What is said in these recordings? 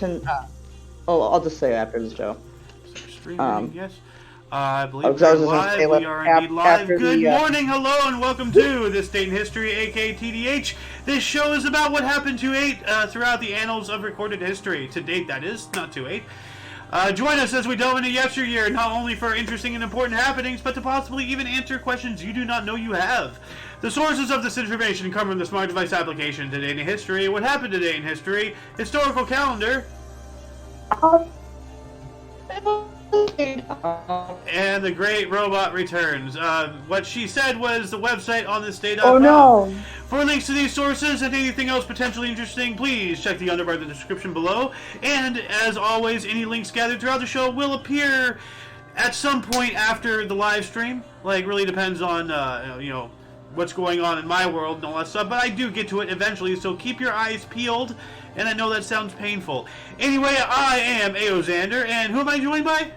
can. I'll just say it after the show. Streaming, yes. I believe I was we're just gonna live. say, We are indeed live. after Good the, morning, hello, and welcome to This Date in History, aka TDH. This show is about what happened to 8 throughout the annals of recorded history. To date, that is, not to 8. Join us as we delve into yesteryear, not only for interesting and important happenings, but to possibly even answer questions you do not know you have. The sources of this information come from the smart device application, Today in History, What Happened Today in History, Historical Calendar, and The Great Robot Returns. What she said was the website on thisday.com. Oh no! For links to these sources and anything else potentially interesting, please check the underbar of the description below. And as always, any links gathered throughout the show will appear at some point after the live stream. Like, really depends on, what's going on in my world and all that stuff. But I do get to it eventually, so keep your eyes peeled. And I know that sounds painful. Anyway, I am Aoxander, and who am I joined by?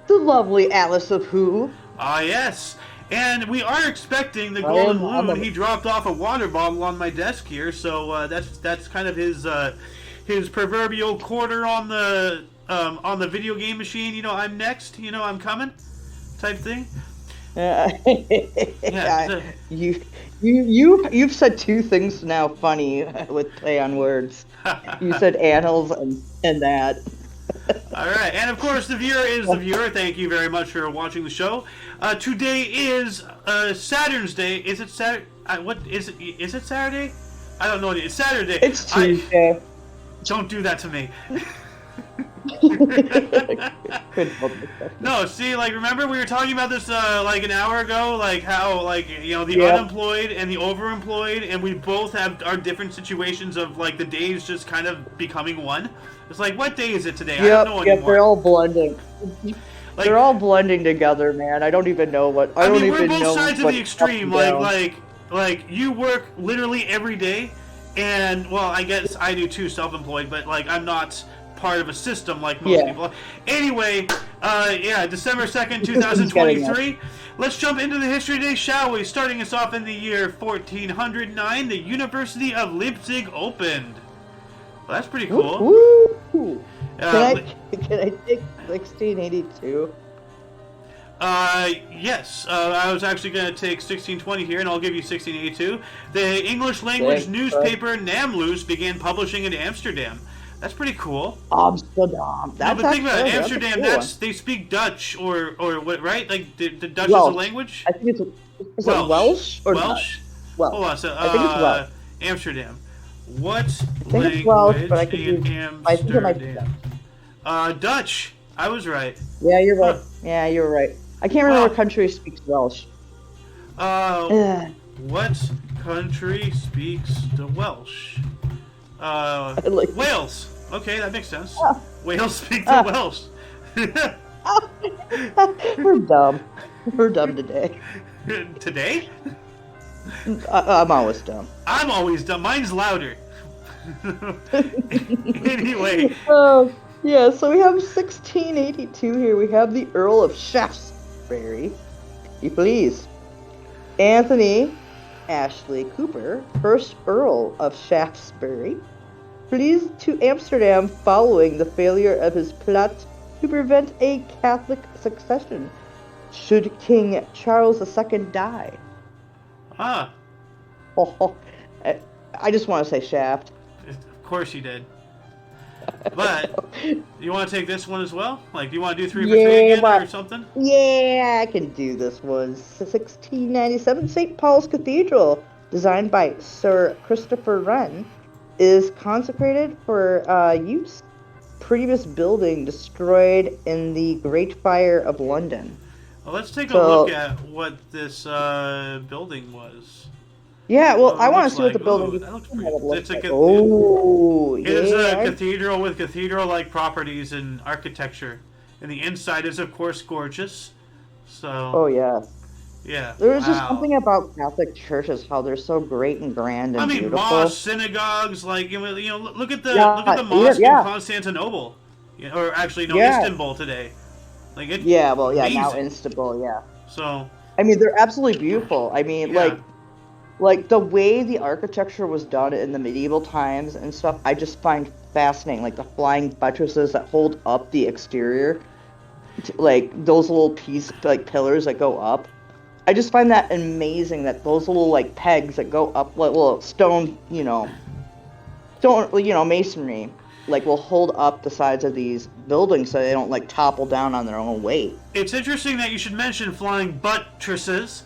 The lovely Alice of Who. Ah, yes. And we are expecting the Golden Loon. He dropped off a water bottle on my desk here, so that's kind of his proverbial quarter on the video game machine. You know, I'm next. You know, I'm coming, type thing. Yeah. You've said two things now funny with play on words. You said annals and that. All right, and of course the viewer is the viewer. Thank you very much for watching the show. Today is Saturn's Day. Is it Saturday? What is it? Is it Saturday? I don't know. It's Saturday. It's Tuesday. Don't do that to me. No, see, like, remember we were talking about this like an hour ago, like how, like, you know, the unemployed and the overemployed, and we both have our different situations of, like, the days just kind of becoming one. It's like, what day is it today? I don't know anymore. Yep, they're all blending. Like, they're all blending together, man. I don't even know what. I mean, we're both sides of the extreme. Like you work literally every day, and well, I guess I do too, self-employed, but like I'm not part of a system like most people. Anyway, December 2nd, 2023. Let's jump into the history today, shall we? Starting us off in the year 1409, the University of Leipzig opened. Well, that's pretty cool. Woo! Can I take 1682? Yes. I was actually going to take 1620 here, and I'll give you 1682. The English language newspaper Namloos began publishing in Amsterdam. That's pretty cool. Amsterdam. That's but think about it. Amsterdam. They speak Dutch or what? Right? Like the Dutch Welsh. is a language. I think it's Welsh or Welsh. Welsh. Hold on. So, I think it's Welsh. Amsterdam. What language Welsh, but I in Amsterdam? Dutch. I was right. Yeah, you're right. Yeah, you're right. I can't remember what country speaks Welsh. What country speaks the Welsh? Wales. Okay, that makes sense. Wales speak the Welsh. We're dumb. We're dumb today. Today? I'm always dumb. I'm always dumb. Mine's louder. Anyway. Yeah, so we have 1682 here. We have the Earl of Shaftesbury. You please. Anthony Ashley Cooper, first Earl of Shaftesbury, flees to Amsterdam following the failure of his plot to prevent a Catholic succession should King Charles II die. Ah. Oh, I just want to say Shaft. Of course you did. But, you want to take this one as well? Like, do you want to do 3 for 3 again or something? Yeah, I can do this one. 1697, St. Paul's Cathedral, designed by Sir Christopher Wren, is consecrated for use. Previous building destroyed in the Great Fire of London. Well, let's take a look at what this building was. Yeah, well, I want to see what the building that looks pretty cool. It is a cathedral with cathedral-like properties and architecture. And the inside is, of course, gorgeous. So. Oh, yeah. Yeah. There's just something about Catholic churches, how they're so great and grand and beautiful. Mosques, synagogues, like, you know, look at the mosque in Constantinople. Or actually, no, Istanbul today. Like now Istanbul, yeah. So. I mean, they're absolutely beautiful. I mean, like, like the way the architecture was done in the medieval times and stuff, I just find fascinating. Like the flying buttresses that hold up the exterior, like those little like pillars that go up. I just find that amazing that those little like pegs that go up, like little stone, masonry, like will hold up the sides of these buildings so they don't like topple down on their own weight. It's interesting that you should mention flying buttresses,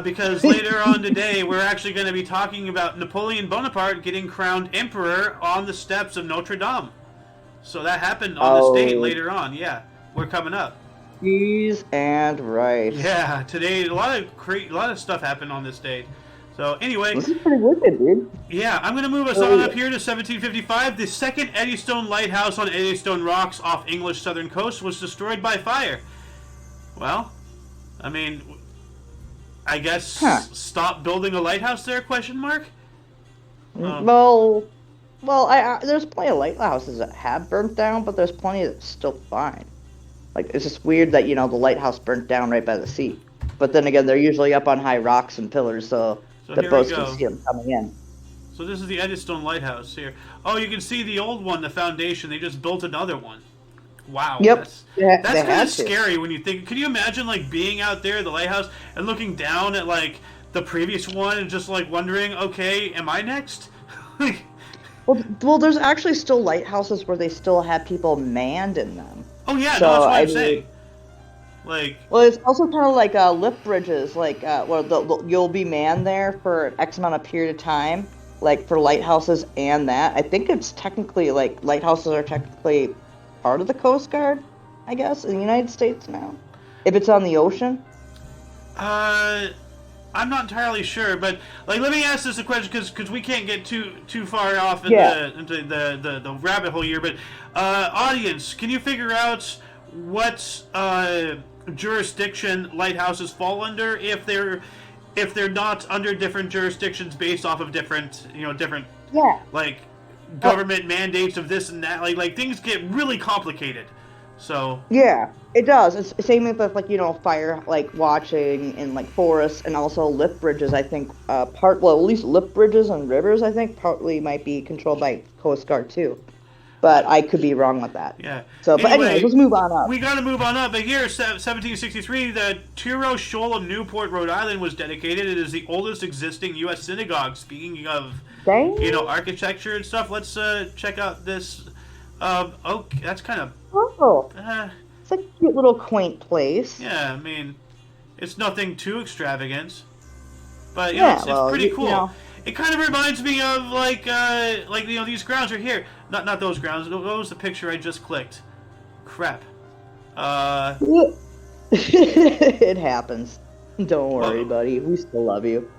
because later on today we're actually going to be talking about Napoleon Bonaparte getting crowned emperor on the steps of Notre Dame. So that happened on this date Oh, later on. Yeah, we're coming up. cheese and rice. Yeah, today a lot of stuff happened on this date. So anyway, This is pretty wicked, dude. yeah, I'm going to move us Oh, on yeah. up here to 1755. The second Eddystone lighthouse on Eddystone Rocks off English southern coast was destroyed by fire. Well, I mean, I guess Huh. stop building a lighthouse there? Question mark. Um, Well, there's plenty of lighthouses that have burnt down, but there's plenty that's still fine. Like it's just weird that the lighthouse burnt down right by the sea. But then again, they're usually up on high rocks and pillars, so so the here we boats can go. see them coming in. So this is the Eddystone lighthouse here. Oh, you can see the old one, the foundation. They just built another one. Wow, Yep, that's they kind had of to. scary when you think. Can you imagine like being out there, the lighthouse, and looking down at like the previous one and just like wondering, okay, am I next? Well, there's actually still lighthouses where they still have people manned in them. Oh yeah, no, that's So what I I'm mean, saying. Like, well, it's also kind of like lift bridges, like where you'll be manned there for an X amount of period of time, like for lighthouses and that. I think it's technically like lighthouses are technically part of the Coast Guard, I guess, in the United States now, if it's on the ocean. uh, I'm not entirely sure, but like, let me ask this a question because we can't get too far off Yeah. into the rabbit hole here. But audience, can you figure out what jurisdiction lighthouses fall under if they're not under different jurisdictions based off of different Yeah. like Uh, government mandates of this and that, like things get really complicated. So Yeah, it does. It's same with like fire like watching in like forests and also lift bridges. I think at least lift bridges and rivers. I think partly might be controlled by Coast Guard too, but I could be wrong with that. yeah. So, but anyways, Anyway, let's move on up. we got to move on up. But here, 1763, the Tiro Shoal of Newport, Rhode Island, was dedicated. It is the oldest existing U.S. synagogue. Speaking of, Dang. architecture and stuff, let's check out this. Okay, that's kind of. Oh, Uh, it's a cute little quaint place. yeah, I mean, it's nothing too extravagant, but Yeah, it's well, pretty cool. know. It kind of reminds me of like these grounds right here. Not those grounds. What was the picture I just clicked? Crap. It happens. Don't worry, Well, buddy. We still love you.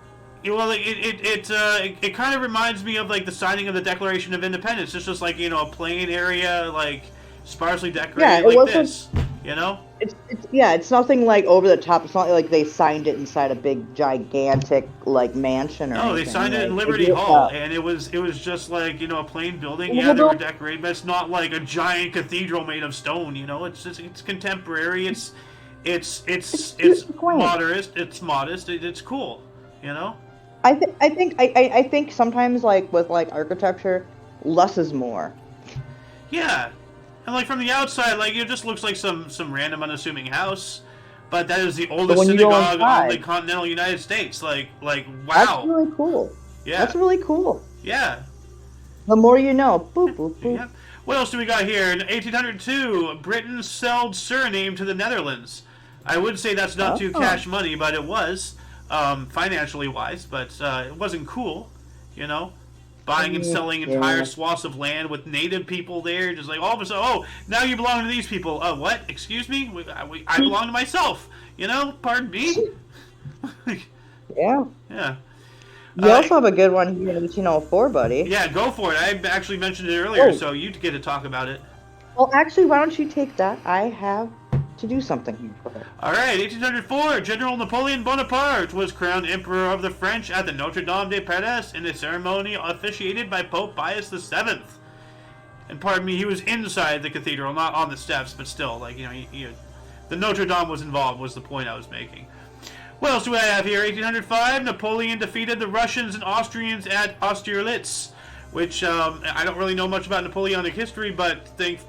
yeah, well, it kind of reminds me of like the signing of the Declaration of Independence. It's just like a plain area, like sparsely Yeah, decorated, it like wasn't. this. You know? It's nothing like over the top. It's not like they signed it inside a big gigantic like mansion or No, they anything. signed it in Like, Liberty Hall, and it was just like a plain building. Yeah, they were decorated, but it's not like a giant cathedral made of stone. It's contemporary. It's cute, quaint. modest. It's modest. It's cool. You know? I think sometimes like with like architecture, less is more. Yeah, and like from the outside, like it just looks like some random unassuming house, but that is the oldest when you go synagogue on the inside, continental United States. Like that's wow. really cool. Yeah, That's really cool. yeah, The more you know. Boop boop boop. yeah. What else do we got here? In 1802, Britain sold Suriname to the Netherlands. I would say that's not too Oh. cash money, but it was financially wise. But it wasn't cool, you know. Buying and selling entire Yeah. swaths of land with native people there, just like all of a sudden, oh, now you belong to these people. Oh, what? Excuse me? I belong to myself. Pardon me. Yeah. Yeah. You also have a good one here in 1804, buddy. Yeah, go for it. I actually mentioned it earlier, Oh. so you get to talk about it. Well, actually, why don't you take that? I have to do something here for it. All right, 1804, General Napoleon Bonaparte was crowned Emperor of the French at the Notre Dame de Paris in a ceremony officiated by Pope Pius VII. And pardon me, he was inside the cathedral, not on the steps, but still, like, the Notre Dame was involved, was the point I was making. What else do I have here? 1805, Napoleon defeated the Russians and Austrians at Austerlitz, which I don't really know much about Napoleonic history, but thanks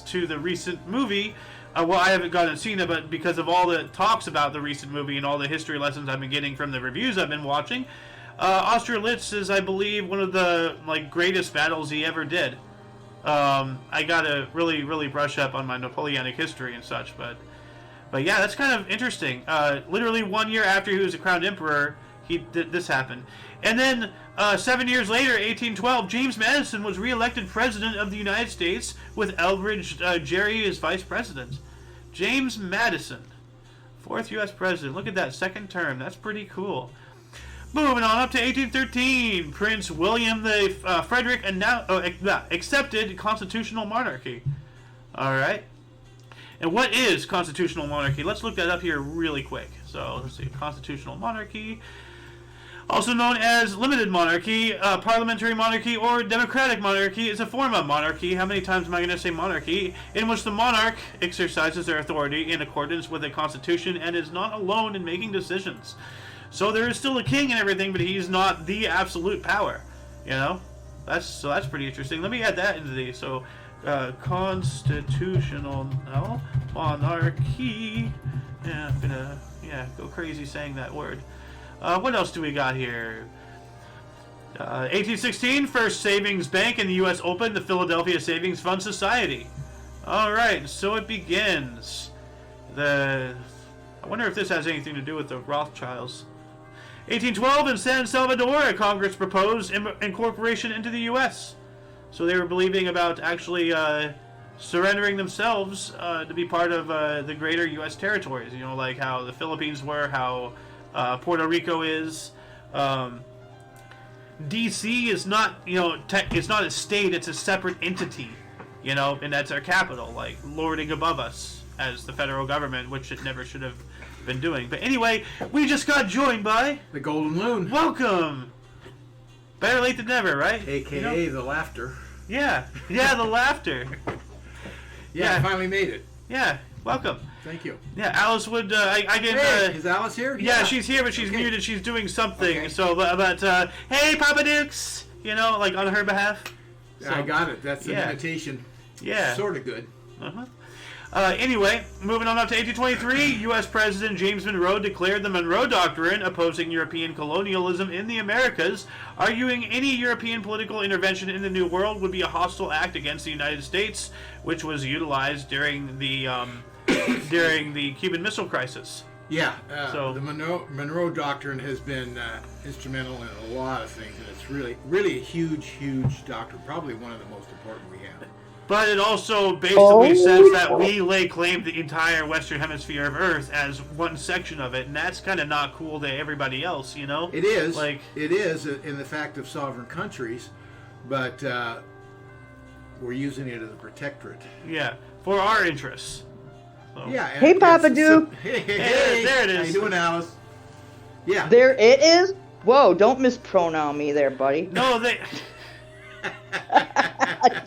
to the recent movie, well, I haven't gotten to seen it, but because of all the talks about the recent movie and all the history lessons I've been getting from the reviews I've been watching, Austerlitz is, I believe, one of the greatest battles he ever did. I gotta really brush up on my Napoleonic history and such, but yeah, that's kind of interesting. Literally 1 year after he was a crowned emperor, this happened. And then 7 years later, 1812, James Madison was re-elected president of the United States with Elbridge Gerry as vice president. James Madison, 4th U.S. president. Look at that, second term. That's pretty cool. Moving on up to 1813, Prince William Frederick accepted constitutional monarchy. All right. And what is constitutional monarchy? Let's look that up here really quick. So let's see, constitutional monarchy, also known as limited monarchy, parliamentary monarchy, or democratic monarchy, is a form of monarchy. How many times am I going to say monarchy? In which the monarch exercises their authority in accordance with a constitution and is not alone in making decisions. So there is still a king and everything, but he's not the absolute power. You know, that's pretty interesting. Let me add that into these. So constitutional monarchy. Yeah, I'm gonna go crazy saying that word. What else do we got here? 1816, first savings bank in the U.S. opened, the Philadelphia Savings Fund Society. All right, so it begins. I wonder if this has anything to do with the Rothschilds. 1812, in San Salvador, a Congress proposed incorporation into the U.S. So they were believing about actually surrendering themselves to be part of the greater U.S. territories. You know, like how the Philippines were, how Puerto Rico is. D.C. is not, it's not a state; it's a separate entity. You know, and that's our capital, like lording above us as the federal government, which it never should have been doing. But anyway, we just got joined by the Golden Loon. Welcome. Better late than never, right? AKA the laughter. Yeah, the laughter. Yeah, I finally made it. Yeah, welcome. Thank you. Yeah, Alice would. I can. Hey, is Alice here? Yeah, she's here, but she's muted. She's doing something. Okay. So, but hey, Papa Dukes, like on her behalf. So, I got it. That's an imitation. Yeah. Sort of good. Anyway, moving on up to 1823, U.S. President James Monroe declared the Monroe Doctrine, opposing European colonialism in the Americas, arguing any European political intervention in the New World would be a hostile act against the United States, which was utilized during the Cuban Missile Crisis. Yeah, so the Monroe Doctrine has been instrumental in a lot of things, and it's really a huge doctrine, probably one of the most important we have. But it also basically says that we lay claim to the entire Western Hemisphere of Earth as one section of it, and that's kind of not cool to everybody else, you know? It is. It is in the fact of sovereign countries, but we're using it as a protectorate. Yeah, for our interests. So. Yeah. Hey, Papa Duke. Hey, there it is. How you doing, Alice? Yeah. There it is? Whoa, don't mispronoun me there, buddy. No, they...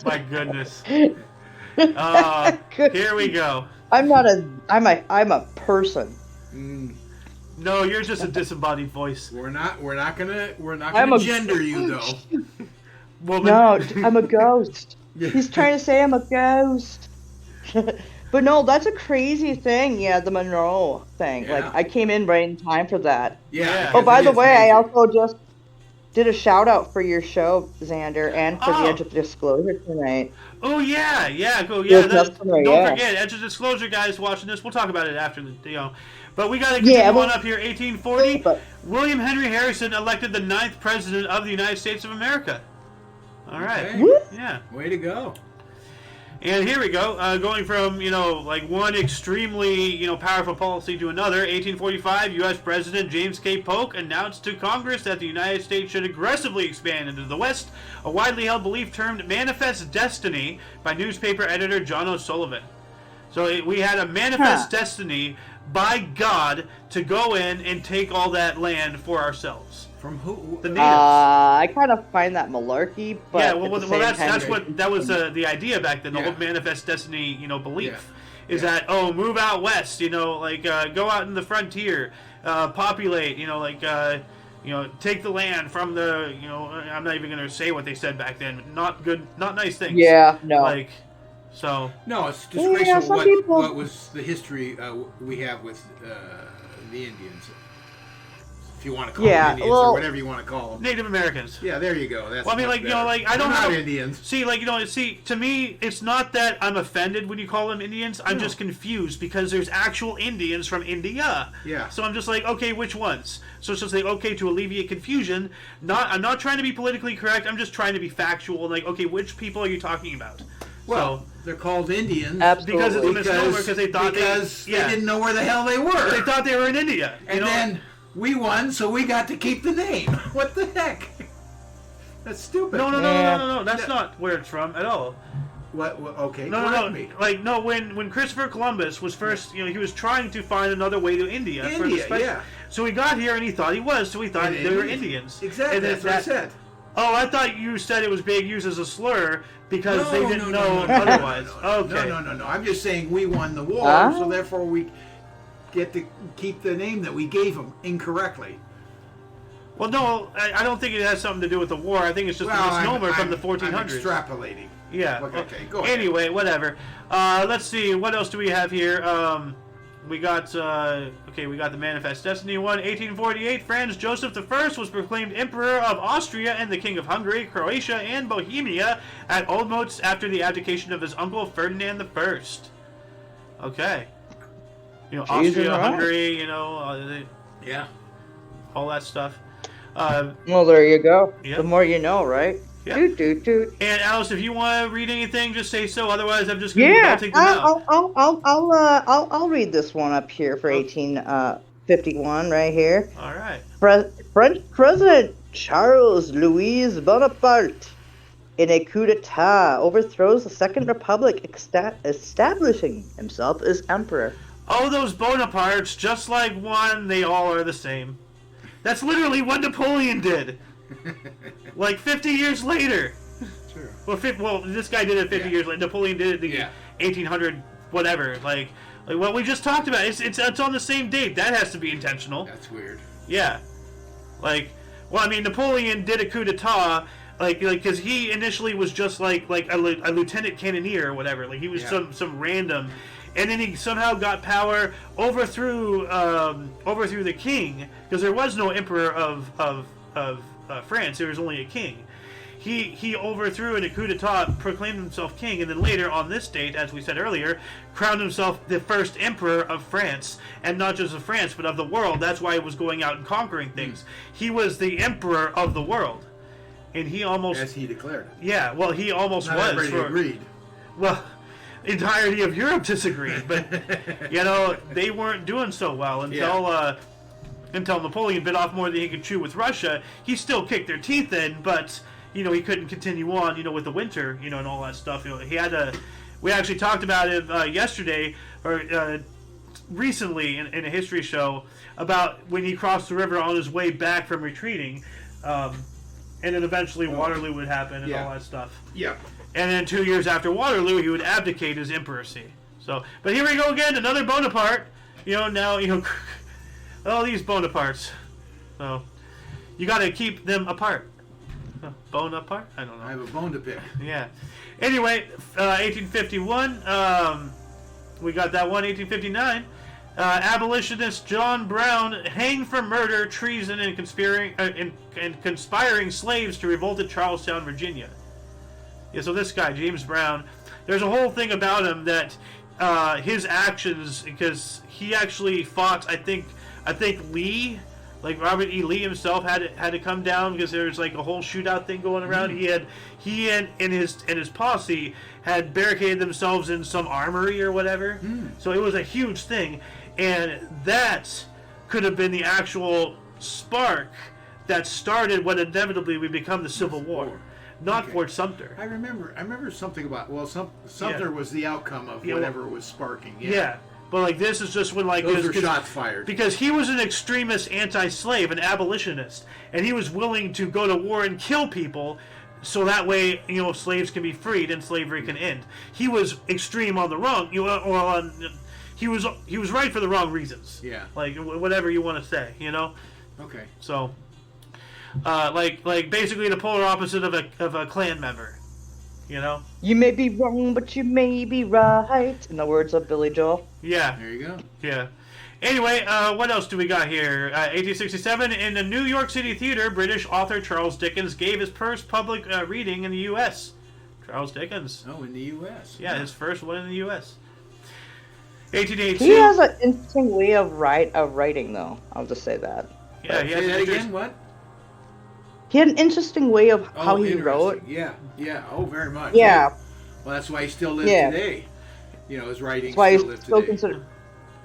My goodness. Here we go. I'm a person. No, you're just a disembodied voice. We're not gonna gender you though. Woman. No, I'm a ghost. He's trying to say I'm a ghost. But no, that's a crazy thing. Yeah, the Monroe thing. Yeah. I came in right in time for that. Yeah. Oh, by the way, I also just did a shout out for your show, Xander, and for the Edge of Disclosure tonight. Oh yeah, go yeah. Don't yeah. forget, Edge of Disclosure guys watching this. We'll talk about it after the But we got to continue on up here. 1840, William Henry Harrison elected the 9th president of the United States of America. All right, okay. Yeah, way to go. And here we go, going from, one extremely, powerful policy to another. 1845, U.S. President James K. Polk announced to Congress that the United States should aggressively expand into the West, a widely held belief termed Manifest Destiny by newspaper editor John O'Sullivan. So we had a manifest destiny by God to go in and take all that land for ourselves. From who? The natives. I kind of find that malarkey, but yeah, that's what that was the idea back then. The whole manifest destiny, belief. is that, move out west, like go out in the frontier, populate, take the land from the, I'm not even going to say what they said back then. Not good, not nice things. Yeah, no. Like, so. No, it's disgraceful some people... what was the history we have with the Indians. If you want to call them Indians or whatever you want to call them. Native Americans. Yeah, there you go. That's well, I mean, like, better. I don't They're have... not Indians. See, to me, it's not that I'm offended when you call them Indians. I'm just confused because there's actual Indians from India. Yeah. So I'm just like, okay, which ones? So it's just like, okay, to alleviate confusion, I'm not trying to be politically correct. I'm just trying to be factual. Like, okay, which people are you talking about? Well, they're called Indians because it's a misnomer because they thought they didn't know where the hell they were. They thought they were in India. And then we won, so we got to keep the name. What the heck? That's stupid. No. That's not where it's from at all. What? Okay. No. Me. Like no, when Christopher Columbus was first, he was trying to find another way to India. Yeah. So he got here and he thought he was. So he thought they were Indians. Exactly. And that's what I said. Oh, I thought you said it was being used as a slur because they didn't know otherwise. Okay. No. I'm just saying we won the war, so therefore we get to keep the name that we gave them incorrectly. Well, no, I don't think it has something to do with the war. I think it's just a misnomer from the 1400s. I'm extrapolating. Yeah. Okay, go ahead. Anyway, whatever. Let's see. What else do we have here? We got the Manifest Destiny one. 1848, Franz Joseph I was proclaimed Emperor of Austria and the King of Hungary, Croatia, and Bohemia at Olmütz after the abdication of his uncle Ferdinand I. Okay. Austria, Hungary, yeah, all that stuff. Well, there you go. Yep. The more you know, right? Yep. Toot. And Alice, if you want to read anything, just say so. Otherwise, I'm just going to take them out. I'll read this one up here for 1851 right here. All right. French President Charles Louis Bonaparte, in a coup d'état, overthrows the Second Republic, establishing himself as emperor. Oh, those Bonapartes, just like one, they all are the same. That's literally what Napoleon did. Like 50 years later. Sure. Well, this guy did it 50 years later. Napoleon did it the 1800 whatever. Like what we just talked about. It's on the same date. That has to be intentional. That's weird. Yeah. Napoleon did a coup d'état. Because he initially was just like a lieutenant cannoneer or whatever. Like he was some random. And then he somehow got power, overthrew the king, because there was no emperor of France. There was only a king. He overthrew in a coup d'état, proclaimed himself king, and then later on this date, as we said earlier, crowned himself the first emperor of France, and not just of France, but of the world. That's why he was going out and conquering things. He was the emperor of the world, and he almost, as he declared it. Yeah, well, he almost not was. Everybody agreed. Well. Entirety of Europe disagreed, but they weren't doing so well until Napoleon bit off more than he could chew with Russia. He still kicked their teeth in, but he couldn't continue on with the winter and all that stuff. He had to. We actually talked about it yesterday or recently in a history show about when he crossed the river on his way back from retreating, and then eventually Waterloo would happen and all that stuff. Yeah. And then 2 years after Waterloo, he would abdicate his emperocy. So, but here we go again, another Bonaparte. All these Bonapartes. So, you got to keep them apart. Bonaparte? I don't know. I have a bone to pick. Yeah. Anyway, 1851. We got that one. 1859. Abolitionist John Brown hanged for murder, treason, and conspiring slaves to revolt at Charlestown, Virginia. Yeah, so this guy, James Brown, there's a whole thing about him that his actions, because he actually fought, I think Lee, like Robert E. Lee himself had to come down because there's like a whole shootout thing going around. He and his posse had barricaded themselves in some armory or whatever. So it was a huge thing, and that could have been the actual spark that started what inevitably would become the Civil War. Not Fort Sumter. I remember something about Sumter was the outcome of whatever was sparking. Yeah. But this is just when those were shots fired because he was an extremist anti-slave, an abolitionist, and he was willing to go to war and kill people so that way, slaves can be freed and slavery can end. He was extreme on the wrong, he was right for the wrong reasons. Yeah. Like whatever you want to say, Okay. So, like basically the polar opposite of a Klan member, You may be wrong, but you may be right. In the words of Billy Joel. Yeah. There you go. Yeah. Anyway, what else do we got here? 1867, in the New York City Theater, British author Charles Dickens gave his first public reading in the U.S. Charles Dickens. Oh, in the U.S. Yeah, his first one in the U.S. 1882. He has an interesting way of writing, though. I'll just say that. Yeah, he has Say that again. What? He had an interesting way of how he interesting. wrote. Yeah. Oh, very much. Yeah. Well, that's why he still lives today. His writings That's why still live he's still today. considered.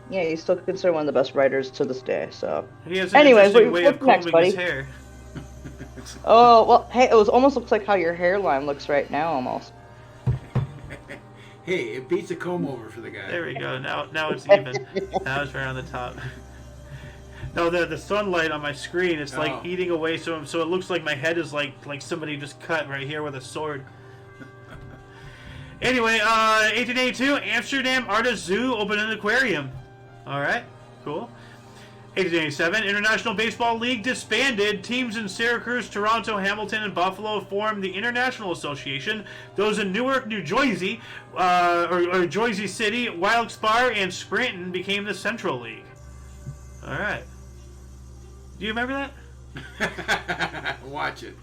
Yeah, he's still considered one of the best writers to this day. So. He has an Anyways, interesting way of what's next, combing his buddy? hair. Oh well, hey, it almost looks like how your hairline looks right now, almost. Hey, it beats a comb over for the guy. There we go. Now it's even. Now it's right on the top. No, the sunlight on my screen, it's like eating away, so it looks like my head is like somebody just cut right here with a sword. Anyway, 1882, Amsterdam Artist Zoo opened an aquarium. All right, cool. 1887, International Baseball League disbanded. Teams in Syracuse, Toronto, Hamilton, and Buffalo formed the International Association. Those in Newark, New Jersey, or Jersey City, Wilkes-Barre, and Scranton became the Central League. All right. Do you remember that? Watch it.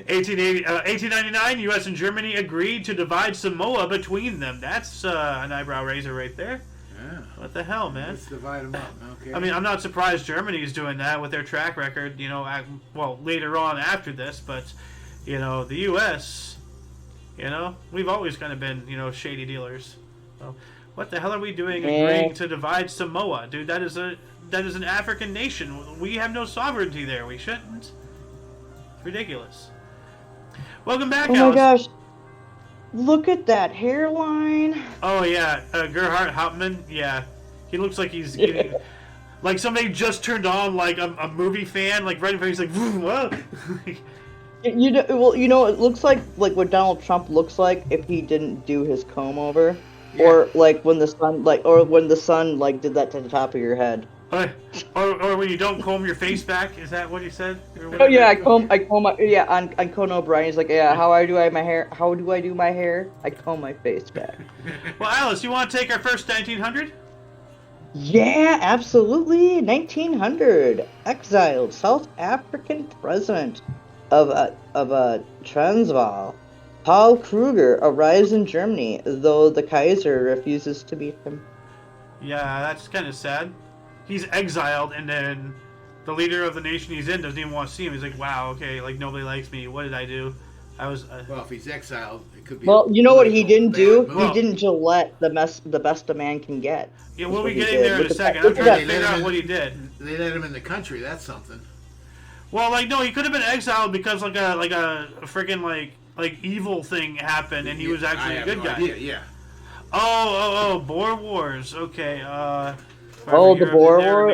1899, U.S. and Germany agreed to divide Samoa between them. That's an eyebrow raiser right there. Yeah. What the hell, man? Let's divide them up. Okay. I mean, I'm not surprised Germany's doing that with their track record, later on after this, but, the U.S., we've always kind of been, shady dealers. So, what the hell are we doing agreeing to divide Samoa? Dude, that is an African nation. We have no sovereignty there. We shouldn't. It's ridiculous. Welcome back, Oh Alice. my gosh. Look at that hairline. Oh, yeah. Gerhard Hauptmann, yeah. He looks like he's getting... Like somebody just turned on like a movie fan, like right in front. He's like, whoa. It looks like what Donald Trump looks like if he didn't do his comb over, or like when the sun did that to the top of your head. Or when you don't comb your face back, is that what he said? Oh yeah, I comb on Conan O'Brien. He's like, how do I do my hair? I comb my face back. Well, Alice, you want to take our first 1900? Yeah, absolutely. 1900, exiled South African president of Transvaal, Paul Kruger, arrives in Germany, though the Kaiser refuses to meet him. Yeah, that's kind of sad. He's exiled, and then the leader of the nation he's in doesn't even want to see him. He's like, wow, okay, like nobody likes me. What did I do? Well, if he's exiled, it could be. Well, you know what he didn't do? Well, he didn't Gillette the best a man can get. Yeah, we'll be getting there in a second. I'm trying to figure out what he did. They let him in the country. That's something. Well, no, he could have been exiled because like a freaking like evil thing happened, and he was actually a good guy. Yeah. Oh, Boer Wars. Okay. The Boer War.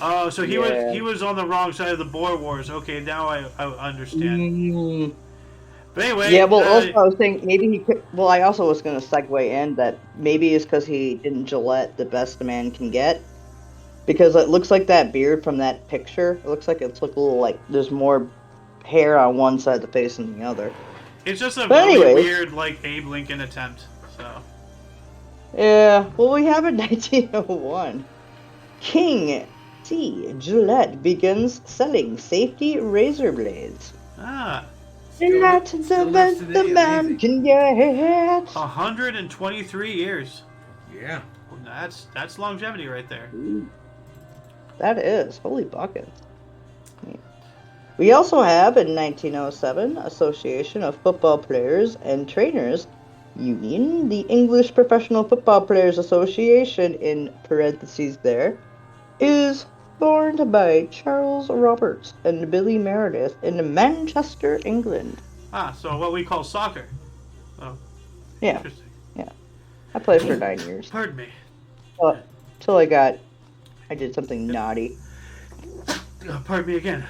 Oh, so he was on the wrong side of the Boer Wars. Okay, now I understand. But anyway. Yeah, well, also I was saying maybe he could. Well, I also was going to segue in that maybe it's because he didn't Gillette the best a man can get, because it looks like that beard from that picture. It looks like it's a little like there's more hair on one side of the face than the other. It's just a really weird like Abe Lincoln attempt. So. Yeah, well, we have in 1901. King C. Gillette begins selling safety razor blades. That's the best the man can get. 123 years. Yeah. Well, that's longevity right there. Ooh, that is. Holy buckets. We also have in 1907 Association of Football Players and Trainers Union, the English Professional Football Players Association, in parentheses there, is formed by Charles Roberts and Billy Meredith in Manchester, England. So what we call soccer. Oh, yeah. Interesting. Yeah. I played for 9 years. Pardon me. Till I did something naughty. Pardon me again.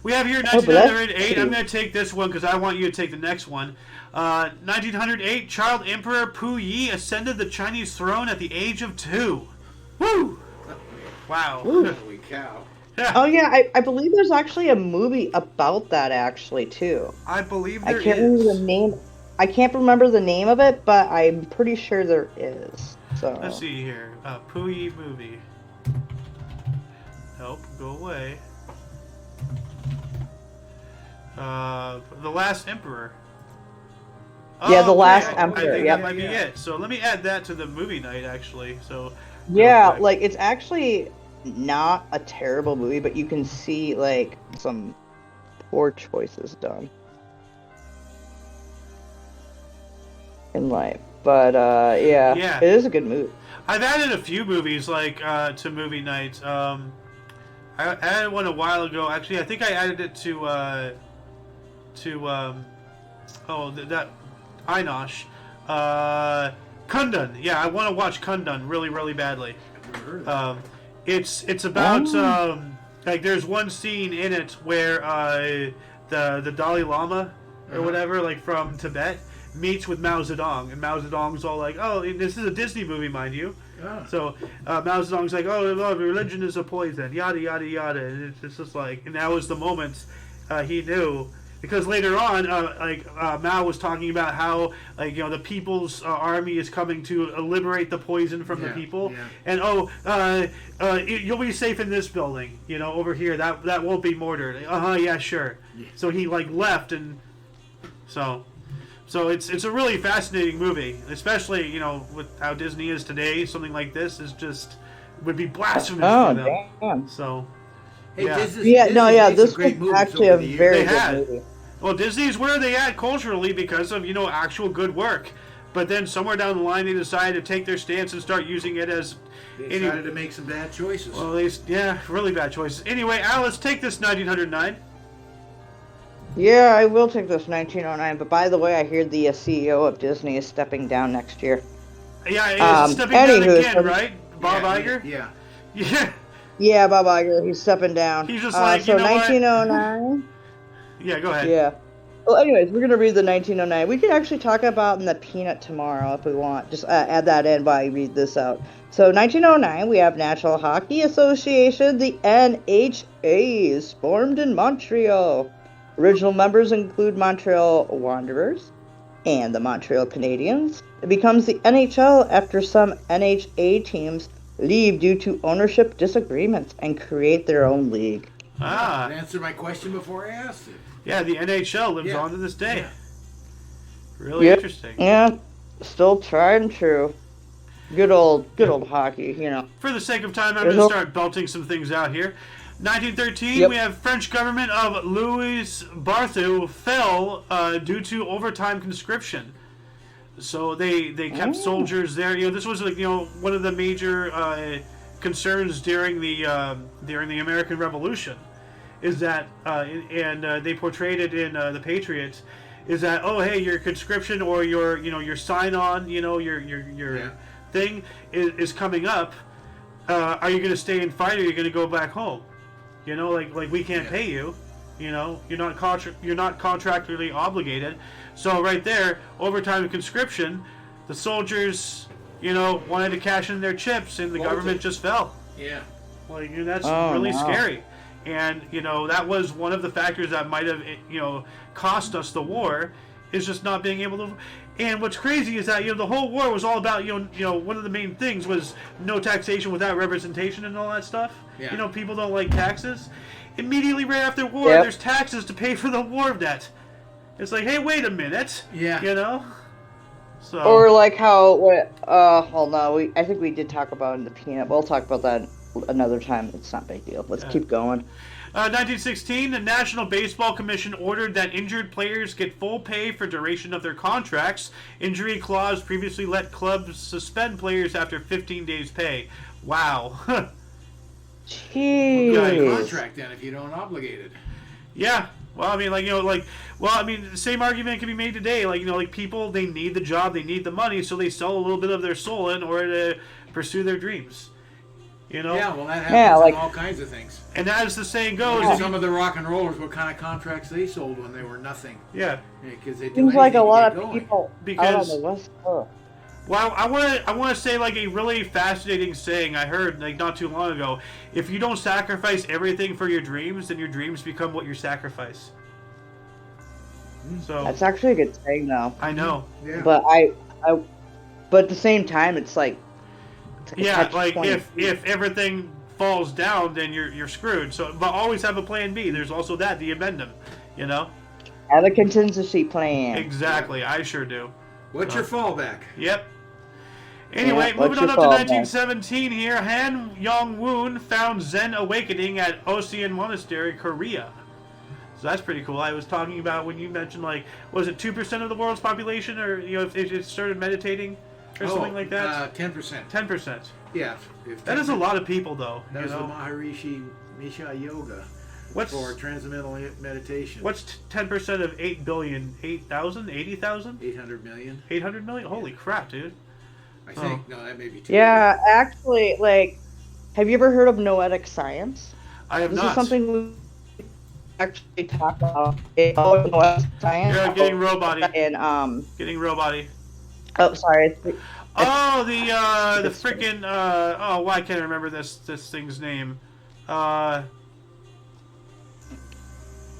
We have here Oh, but that's 1908. I'm pretty- going to take this one because I want you to take the next one. 1908, Child Emperor Pu Yi ascended the Chinese throne at the age of 2. Woo! Wow. Holy cow. Oh yeah, I believe there's actually a movie about that actually too. I believe I there can't remember the is. name. I can't remember the name of it, but I'm pretty sure there is. So Let's see here. Pu Yi movie. Nope, go away. The Last Emperor. Yeah, The okay, Last I Emperor, think yep. that might be it. So let me add that to the movie night, actually. So yeah, real quick. like it's actually not a terrible movie, but you can see like some poor choices done in life. But yeah, Yeah. it is a good movie. I've added a few movies like to movie nights. I added one a while ago. Actually, I think I added it to that Einosh. Kundun. Yeah, I want to watch Kundun really, really badly. I've never heard of that. It's about like there's one scene in it where the Dalai Lama or whatever, like from Tibet, meets with Mao Zedong, and Mao Zedong's all like, "Oh, and this is a Disney movie, mind you." Ah. So Mao Zedong's like, "Oh, religion is a poison," yada yada yada, and it's just like, and that was the moment he knew. Because later on, Mao was talking about how, like, you know, the People's Army is coming to liberate the poison from the people, yeah. and you'll be safe in this building, you know, over here. That won't be mortared. Yeah, sure. Yeah. So he like left, and so it's a really fascinating movie, especially, you know, with how Disney is today. Something like this is just would be blasphemous Oh for them. damn! So. Hey, Yeah. Disney, Yeah, no, Disney's yeah, made some this great was movies actually over a the years. very They good had. movie. Well, Disney's where they at culturally because of, you know, actual good work. But then somewhere down the line, they decided to take their stance and start using it as... They decided to make some bad choices. Well, really bad choices. Anyway, Al, let's take this 1909. Yeah, I will take this 1909. But by the way, I hear the CEO of Disney is stepping down next year. Yeah, he's stepping down anywho, again, so- right? Bob Iger? Yeah. Yeah. Yeah, Bob Iger, he's stepping down. He's just like, so you know what? 1909. Yeah, go ahead. Yeah. Well, anyways, we're gonna read the 1909. We can actually talk about in the peanut tomorrow if we want. Just add that in while I read this out. So 1909, we have National Hockey Association, the NHA, is formed in Montreal. Original members include Montreal Wanderers and the Montreal Canadiens. It becomes the NHL after some NHA teams leave due to ownership disagreements and create their own league. Ah, Answer my question before I asked it. yeah, the NHL lives Yeah. on to this day. Yeah. Really Yep. interesting. Yeah, still tried and true. Good old hockey, you know. For the sake of time, I'm going to start belting some things out here. 1913, Yep. we have French government of Louis Barthou fell due to overtime conscription. So they kept soldiers there. You know, this was, like, you know, one of the major concerns during the American Revolution, is that they portrayed it in the Patriots, is that, oh, hey, your conscription or your sign on, you know, your Yeah. thing is coming up. Are you going to stay and fight, or are you going to go back home? You know, like we can't Yeah. pay you. You know, you're not contractually obligated. So right there, overtime conscription, the soldiers, you know, wanted to cash in their chips, and the government just fell. Yeah. Like, you know, that's Oh, really no. scary. And, you know, that was one of the factors that might have, you know, cost us the war, is just not being able to. And what's crazy is that, you know, the whole war was all about, you know, one of the main things was no taxation without representation and all that stuff. Yeah. You know, people don't like taxes. Immediately right after war, Yep. there's taxes to pay for the war debt. It's like, hey, wait a minute. Yeah. You know? So. Or like how hold on, I think we did talk about in the peanut. We'll talk about that another time. It's not a big deal. Let's keep going. 1916, the National Baseball Commission ordered that injured players get full pay for duration of their contracts. Injury clause previously let clubs suspend players after 15 days pay. Wow. Jeez. Got a contract then if you don't obligate it. Yeah. Well, I mean, like, you know, like, well, I mean, the same argument can be made today. Like, you know, like, people, they need the job, they need the money, so they sell a little bit of their soul in order to pursue their dreams. You know? Yeah, well, that happens like in all kinds of things. And as the saying goes, Look at some of the rock and rollers, what kind of contracts they sold when they were nothing. yeah, Because they do seems anything like a to lot get of going. people out on Because the West Coast. well, I want to say like a really fascinating saying I heard like not too long ago. If you don't sacrifice everything for your dreams, then your dreams become what you sacrifice. So That's actually a good saying, though. I know. Yeah. But but at the same time, it's like a Yeah, like catch-22. if everything falls down, then you're screwed. So, but always have a plan B. There's also that the addendum, you know. Have a contingency plan. Exactly, I sure do. What's your fallback? Yep. Anyway, Yeah, moving what's on your up to fallback? 1917 here, Han Yong-woon found Zen awakening at Osean Monastery, Korea. So that's pretty cool. I was talking about when you mentioned, like, was it 2% of the world's population, or, you know, if it started meditating or something like that? 10%. 10%. Yeah. That is a lot of people, though. That you was know? the Maharishi Misha Yoga What's for transcendental meditation. What's 10% of 8 billion? 8,000? 80,000? 800 million? 800 million? Holy crap, dude. I think. No, that may be too. Yeah, actually, like, have you ever heard of noetic science? I have This not. is something we actually talk about in noetic science. You're getting robot-y. And Getting robot-y. oh, sorry. Oh, the freaking oh, why can't I remember this thing's name?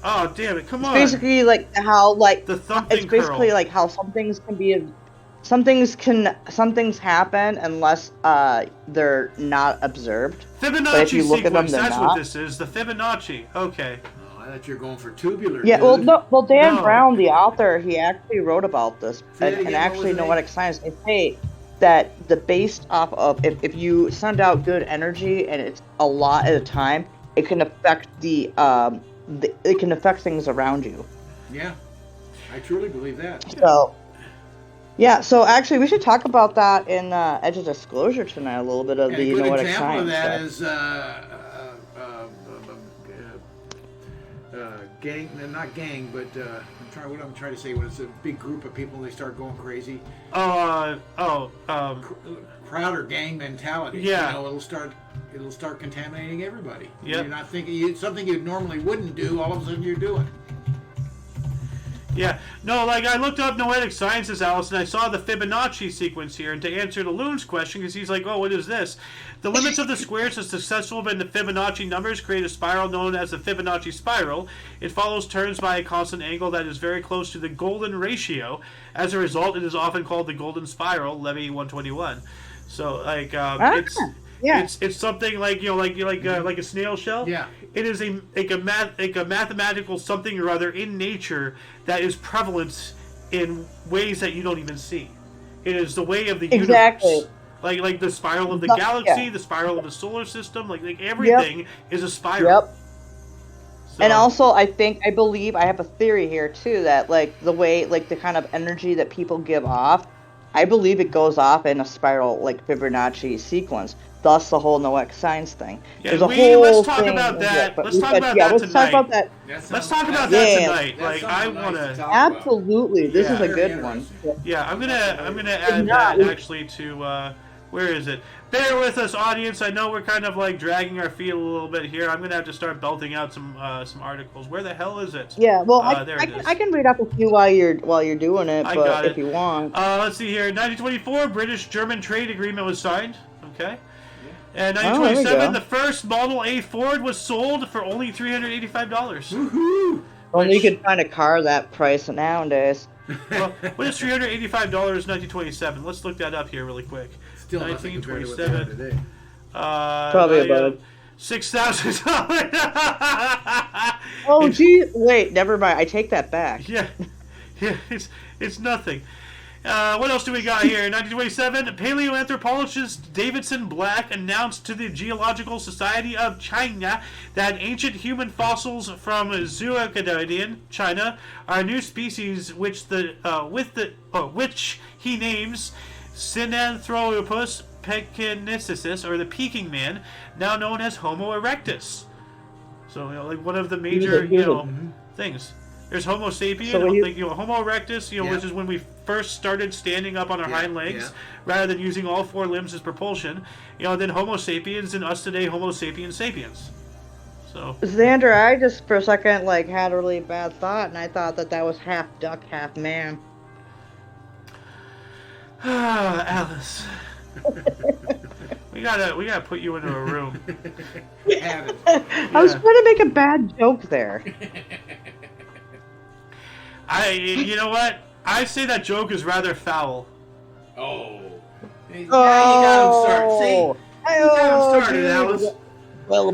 Oh, damn it! Come on. Basically, like how like The thumping it's basically curl. like how some things happen unless they're not observed. But if Fibonacci you look at them, sequence. they're That's not. what this is. The Fibonacci. Okay. Oh, I thought you were going for tubular. Yeah, dude. well, Dan No. Brown, the author, he actually wrote about this, Say it and again, actually, what was the noetic science, they say that based off of if you send out good energy and it's a lot at a time, it can affect it can affect things around you. Yeah, I truly believe that. So, yeah, so actually, we should talk about that in Edge of Disclosure tonight. A little bit of And the a good noetic example science of that stuff. is gang, not gang, but what I'm trying to say when it's a big group of people and they start going crazy. Crowd or gang mentality. Yeah. You know, it'll start contaminating everybody. Yep. You're not thinking something you normally wouldn't do. All of a sudden you're doing. Yeah, no, like I looked up noetic sciences, Alice, and I saw the Fibonacci sequence here. And to answer the Loon's question, because he's like, "Oh, what is this?" The limits of the squares of successful in the Fibonacci numbers create a spiral known as the Fibonacci spiral. It follows turns by a constant angle that is very close to the golden ratio. As a result, it is often called the golden spiral, Levy 121. So, like, it's something like like a snail shell. Yeah. It is a mathematical something or other in nature that is prevalent in ways that you don't even see. It is the way of the universe. Like the spiral of the galaxy, the spiral of the solar system, like everything is a spiral. Yep. So, And also, I believe, I have a theory here too, that like the way, like the kind of energy that people give off, I believe it goes off in a spiral, like Fibonacci sequence. Thus, the whole noetic science thing. yeah, There's a let's talk thing, about that. but Let's talk about that let's tonight. talk about that. Let's talk about that Yeah. tonight. That's Like I something want nice to. talk about. Absolutely, this Yeah. is a Very good one. interesting. Yeah, I'm gonna add not- that actually to where is it? Bear with us, audience. I know we're kind of like dragging our feet a little bit here. I'm gonna have to start belting out some articles. Where the hell is it? Yeah, well, There it is. I can read off a few while you're doing it, I but got if it. you want. Let's see here. 1924, British-German trade agreement was signed. Okay. And there we 1927, go. the first Model A Ford was sold for only $385. Woohoo! Only you could find a car that price nowadays. Well, what is $385 1927? Let's look that up here really quick. Still nothing compared to what they have 1927. today. Probably about it. $6,000. Oh, gee, wait, never mind. I take that back. Yeah, it's nothing. What else do we got here? 1927, paleoanthropologist Davidson Black announced to the Geological Society of China that ancient human fossils from Zhuangdian, China, are new species which he names Sinanthropus pekinensis, or the Peking Man, now known as Homo erectus. So, like one of the major, things. There's Homo sapien, So like Homo erectus, which is when we first started standing up on our hind legs rather than using all four limbs as propulsion. Then Homo sapiens, and us today, Homo sapiens sapiens. So Xander, I just for a second had a really bad thought, and I thought that was half duck, half man. Alice. we gotta put you into a room. I was trying to make a bad joke there. You know what? I say that joke is rather foul. Oh. Now you got him started. See? You got him started, Alice. Well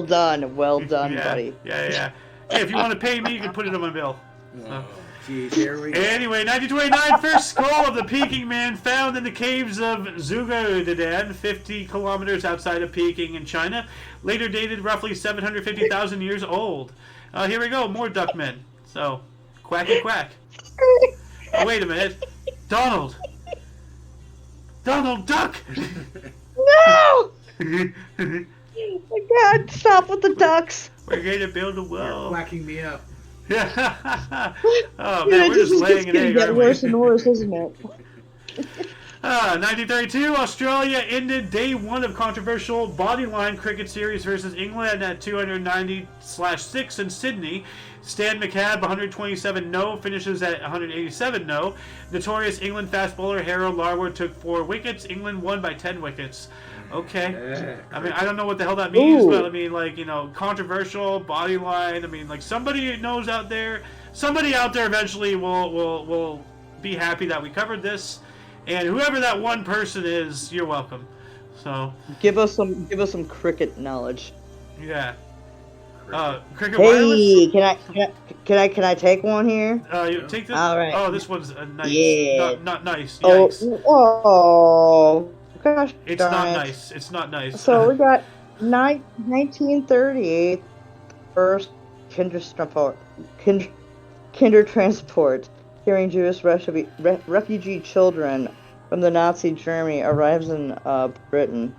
done, buddy. Yeah. Hey, if you want to pay me, you can put it on my bill. Oh, geez, here we go. Anyway, 1929, first skull of the Peking man found in the caves of Zhugedan, 50 kilometers outside of Peking in China. Later dated roughly 750,000 years old. Here we go, more duck men. So, quacky quack. Oh, wait a minute. Donald Duck! No! Oh my God, stop with the ducks. We're going to build a wall. You're quacking me up. Oh, man, we're just laying an egg, aren't we? Worse and worse, isn't it? 1932, Australia ended day one of controversial bodyline cricket series versus England at 290/6 in Sydney. Stan McCabe, 127 no, finishes at 187 no. Notorious England fast bowler Harold Larwood took 4 wickets. England won by 10 wickets. Okay. Yeah, I mean, I don't know what the hell that means, but I mean, controversial bodyline. I mean, somebody knows out there. Somebody out there eventually will be happy that we covered this. And whoever that one person is, you're welcome. So give us some cricket knowledge. Yeah. Cricket hey, wireless? can I take one here? You take this. All right. Oh, this one's a nice. Yeah. Not nice. Yikes. Oh, gosh. It's not nice. It's not nice. So we got 1938 first kinder transport carrying Jewish refugee children from the Nazi Germany arrives in Britain.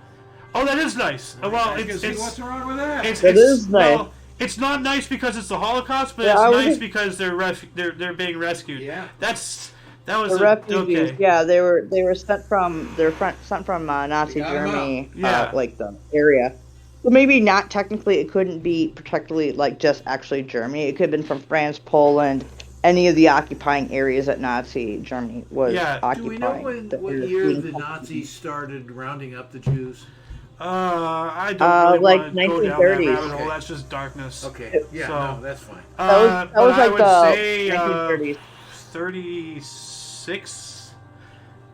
Oh, that is nice. Well, it's what's wrong with that? It is nice. Well, it's not nice because it's the Holocaust, but Yeah, it's nice because they're being rescued. Yeah. That was The refugees. okay. Yeah, they were sent from Nazi Germany, the area. So maybe not technically. It couldn't be particularly just actually Germany. It could have been from France, Poland, any of the occupying areas that Nazi Germany was occupying. Do we know what year the Nazis started rounding up the Jews? I don't really want to go down that 1930s. rabbit hole. That's just darkness. Okay, yeah, So, no, that's fine. That was I like would the say 1930s. 36,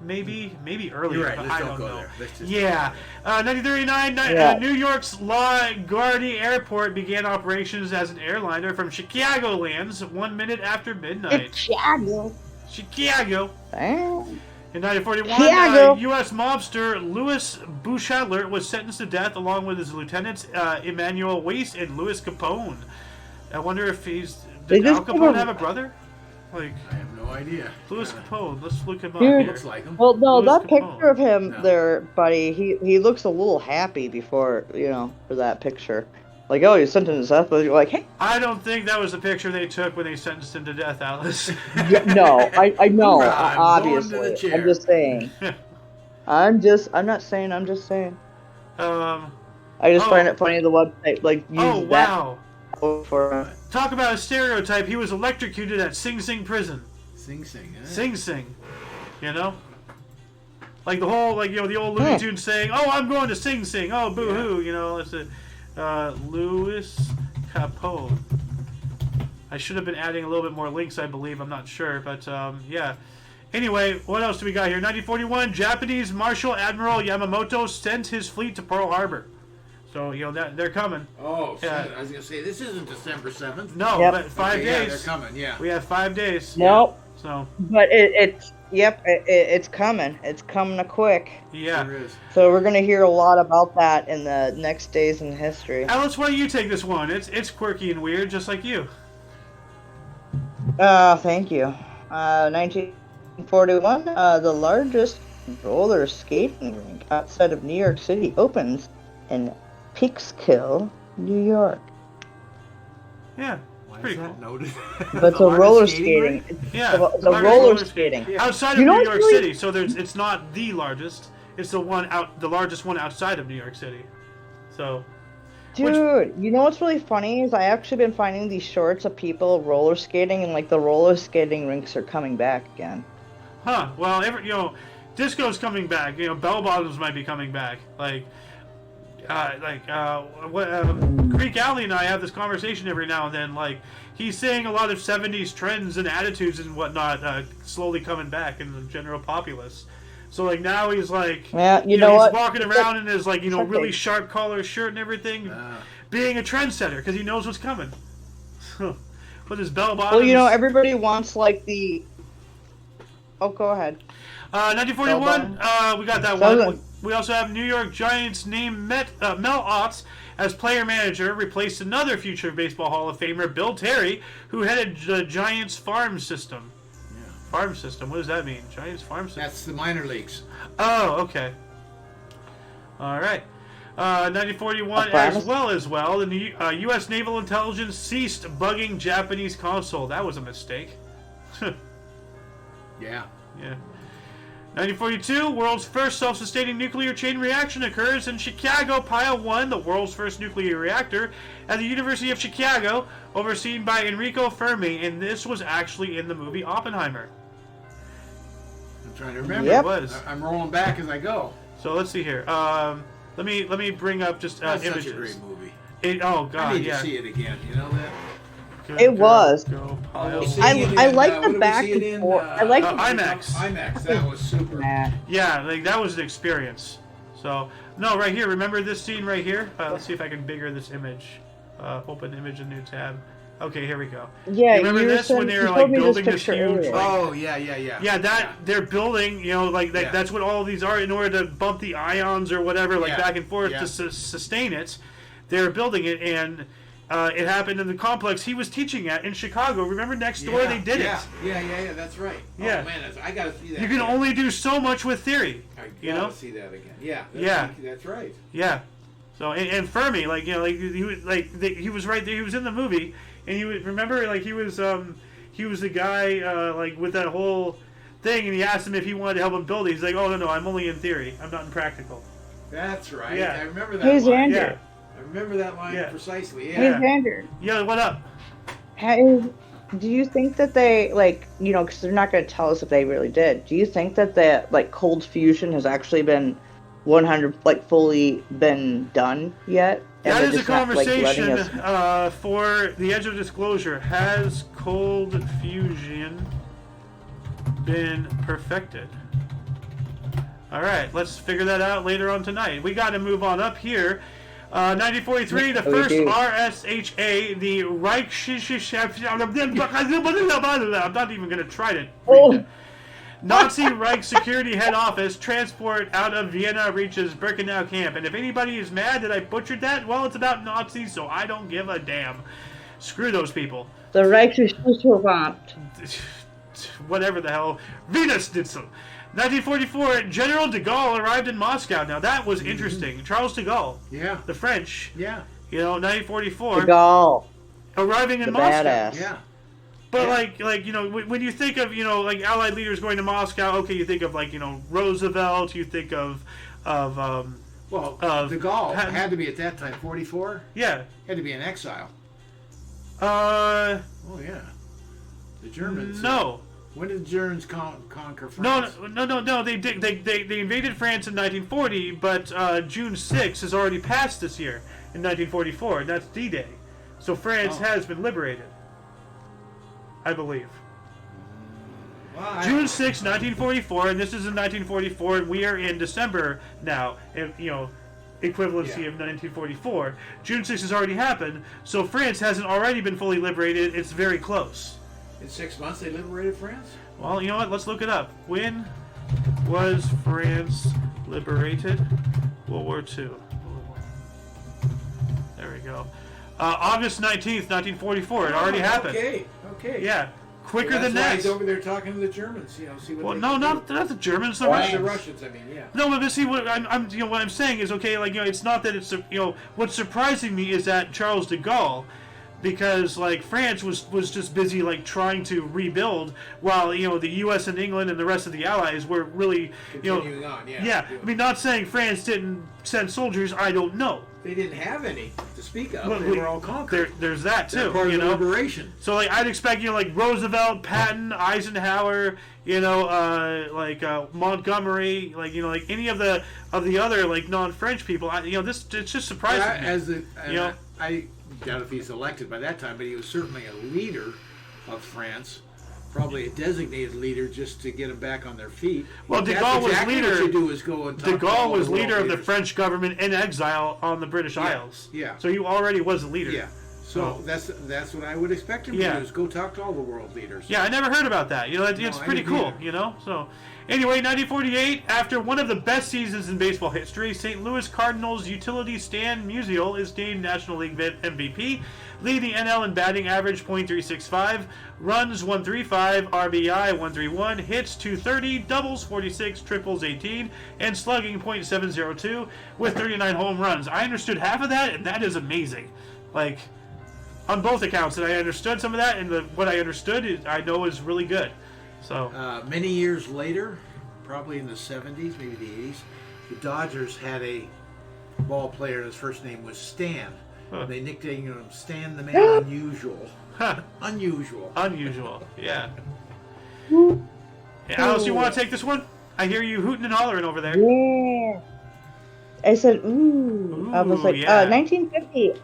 maybe earlier. You're right. But Let's I don't don't go know. there. Let's just 1939, New York's LaGuardia Airport began operations as an airliner from Chicagolands 1 minute after midnight. Chicago. In 1941, Chicago. U.S. mobster Louis Buchadler was sentenced to death along with his lieutenants Emmanuel Wace and Louis Capone. I wonder if did Al Capone have a brother? I have no idea. Louis Capone. Let's look him up. Dude. Here. Looks like him. Well, no, Louis that Capone. picture of him there, buddy, he looks a little happy before, for that picture. Like, oh, you're sentenced to death, but you're like, hey. I don't think that was the picture they took when they sentenced him to death, Alice. No, I know, Hoorah, I'm going to the obviously. chair. I'm just saying. I'm just saying. I I just find it funny the website, use wow. that for... Talk about a stereotype. He was electrocuted at Sing Sing prison. Sing Sing, eh? Sing Sing. Like the whole, the old Looney Tunes saying, oh, I'm going to Sing Sing. Oh, boo-hoo. It's Louis Capone. I should have been adding a little bit more links, I believe. I'm not sure, but yeah. Anyway, what else do we got here? 1941, Japanese Marshal Admiral Yamamoto sent his fleet to Pearl Harbor. So, they're coming. Oh, shit. I was going to say, this isn't December 7th. No, Yep. but 5 days. Yeah, they're coming, yeah. We have 5 days. Nope. So. But it's coming. It's coming quick. Yeah. There is. So we're going to hear a lot about that in the next days in history. Alice, why don't you take this one? It's quirky and weird, just like you. Thank you. 1941, the largest roller skating rink outside of New York City opens in Peekskill, New York. Yeah. Wow. Why Pretty is that cool. noted? But it's a largest roller skating skating. rink? Yeah, It's a largest roller skating. Yeah. outside of You know New what's York really- City. So it's not the largest. It's the largest one outside of New York City. So, Dude, you know what's really funny is I actually been finding these shorts of people roller skating, and like the roller skating rinks are coming back again. huh? Well, disco's coming back. Bell bottoms might be coming back. Greek Alley and I have this conversation every now and then. Like, he's saying a lot of '70s trends and attitudes and whatnot slowly coming back in the general populace. So like now he's like, Yeah, you know know he's what? walking around in his like okay. really sharp collar shirt and everything, being a trendsetter because he knows what's coming. With his bell bottoms. Well, everybody wants like the. Oh, go ahead. 1941. We got that one. We also have New York Giants named Mel Otts as player manager, replaced another future baseball Hall of Famer, Bill Terry, who headed the Giants farm system. Farm system. What does that mean? Giants farm system. That's the minor leagues. Oh, okay. All right. 1941 as well. The U.S. Naval Intelligence ceased bugging Japanese consul. That was a mistake. Yeah. Yeah. 1942, world's first self-sustaining nuclear chain reaction occurs in Chicago Pile 1, the world's first nuclear reactor, at the University of Chicago, overseen by Enrico Fermi, and this was actually in the movie Oppenheimer. I'm trying to remember. Yep. It was. I'm rolling back as I go. So let's see here. Let me bring up just That's images. such a great movie. Oh God, I need yeah. to see it again. You know that? It was. Go pile. We'll see I it like what the do we back see it and in, forth. I like the IMAX. IMAX. That was super. Yeah, like that was an experience. So no, right here. Remember this scene right here? Let's see if I can bigger this image. Open image, a new tab. Okay, here we go. Yeah, you remember this when they were like building this huge? Oh yeah. Yeah, they're building. That's what all of these are in order to bump the ions or whatever, back and forth to sustain it. They're building it, and it happened in the complex he was teaching at in Chicago. Remember next door they did it. Yeah. That's right. Yeah. Oh man, I gotta see that. You can only do so much with theory. I gotta see that again. That's right. Yeah. So and Fermi, he was right there. He was in the movie, and he was he was the guy with that whole thing, and he asked him if he wanted to help him build it. He's like, oh no, I'm only in theory. I'm not in practical. That's right. Yeah. I remember that. Here's line. Andrew. Yeah. I remember that line precisely. Hey, Yeah. Andrew. Yeah. What up? Do you think that they because they're not going to tell us if they really did? Do you think that the cold fusion has actually been 100 fully been done yet? That is a conversation for the edge of disclosure. Has cold fusion been perfected? All right, let's figure that out later on tonight. We got to move on up here. 1943, the first RSHA, the Reich. I'm not even going to try to read that. Nazi Reich Security Head Office transport out of Vienna reaches Birkenau camp. And if anybody is mad that I butchered that, well, it's about Nazis, so I don't give a damn. Screw those people. The Reichsverwandte. Whatever the hell. Venus did so. 1944, General de Gaulle arrived in Moscow. Now that was interesting. Charles de Gaulle. Yeah. The French. Yeah. 1944. De Gaulle. Arriving in The Moscow. badass. Yeah. But when you think of Allied leaders going to Moscow, okay, you think of Roosevelt, you think of de Gaulle had to be at that time 44. Yeah, had to be in exile. Oh yeah, the Germans. No. When did the Germans conquer France? No. They did. They invaded France in 1940, but June 6th has already passed this year in 1944, and that's D-Day. So France has been liberated. I believe. June 6, 1944, and this is in 1944, and we are in December now, and, equivalency of 1944. June 6 has already happened, so France hasn't already been fully liberated. It's very close. In 6 months they liberated France? Well, you know what? Let's look it up. When was France liberated? World War II. There we go. August 19th, 1944. It already happened. Okay. Yeah. Quicker that's than why that. He's over there talking to the Germans, see what well, they no, can not do. the Germans, the The Russians. Russians, I mean, yeah. No, but see, what I'm saying is, okay, it's not that it's, what's surprising me is that Charles de Gaulle, because like France was just busy like trying to rebuild, while the U.S. and England and the rest of the Allies were really continuing on. Yeah. I mean, not saying France didn't send soldiers. I don't know. They didn't have any to speak of. Well, they were all conquered. There's that too. They're part of the liberation. So like I'd expect like Roosevelt, Patton, Eisenhower, like Montgomery, like like any of the other like non-French people. This it's just surprising. I doubt if he's elected by that time, but he was certainly a leader of France. Probably a designated leader just to get them back on their feet. Well, De Gaulle was leader. What you do is go and talk De Gaulle was to leader of the leaders. French government in exile on the British Isles. Yeah. So he already was a leader. Yeah. So that's what I would expect him to do, is go talk to all the world leaders. Yeah, I never heard about that. It's pretty cool. So anyway, 1948, after one of the best seasons in baseball history, St. Louis Cardinals utility Stan Musial is named National League MVP, leading the NL in batting average .365, runs 135, RBI 131, hits 230, doubles 46, triples 18, and slugging .702 with 39 home runs. I understood half of that, and that is amazing. Like, on both accounts, that I understood some of that, and what I understood I know is really good. So many years later, probably in the 70s, maybe the 80s, the Dodgers had a ball player, and his first name was Stan. Huh. They nicknamed him Stan the Man Unusual. Unusual. Unusual, yeah. Hey, Alice, you want to take this one? I hear you hooting and hollering over there. Yeah. I said, ooh. I was like, 1950,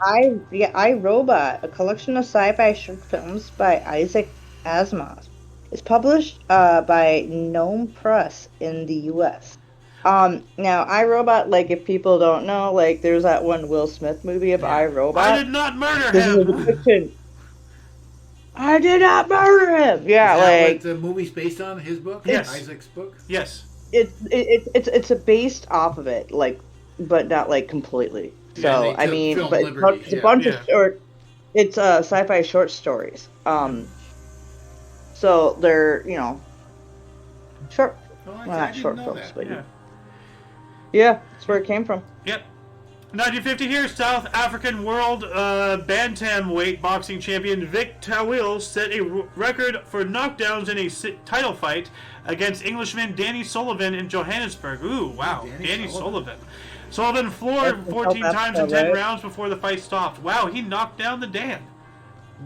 I, Robot, a collection of sci-fi short films by Isaac Asimov. It's published by Gnome Press in the U.S. Now, I, Robot, like, if people don't know, like, there's that one Will Smith movie of I, Robot. I did not murder This is a him! depiction. I did not murder him! Yeah, Is that like... what the movie's based on? His book? Yes. Isaac's book? Yes. It's based off of it, like, but not, like, completely. So, Yeah, I mean, film but liberties, it's a bunch yeah. of short... It's sci-fi short stories. So they're, short... Oh, I Well, not didn't short know films, that. but... Yeah. Yeah, that's where it came from. Yep. 1950 here, South African World Bantamweight boxing champion Vic Tawil set a record for knockdowns in a title fight against Englishman Danny Sullivan in Johannesburg. Ooh, wow. Danny Sullivan. Sullivan floored 14 times in 10 rounds before the fight stopped. Wow, he knocked down the Dan.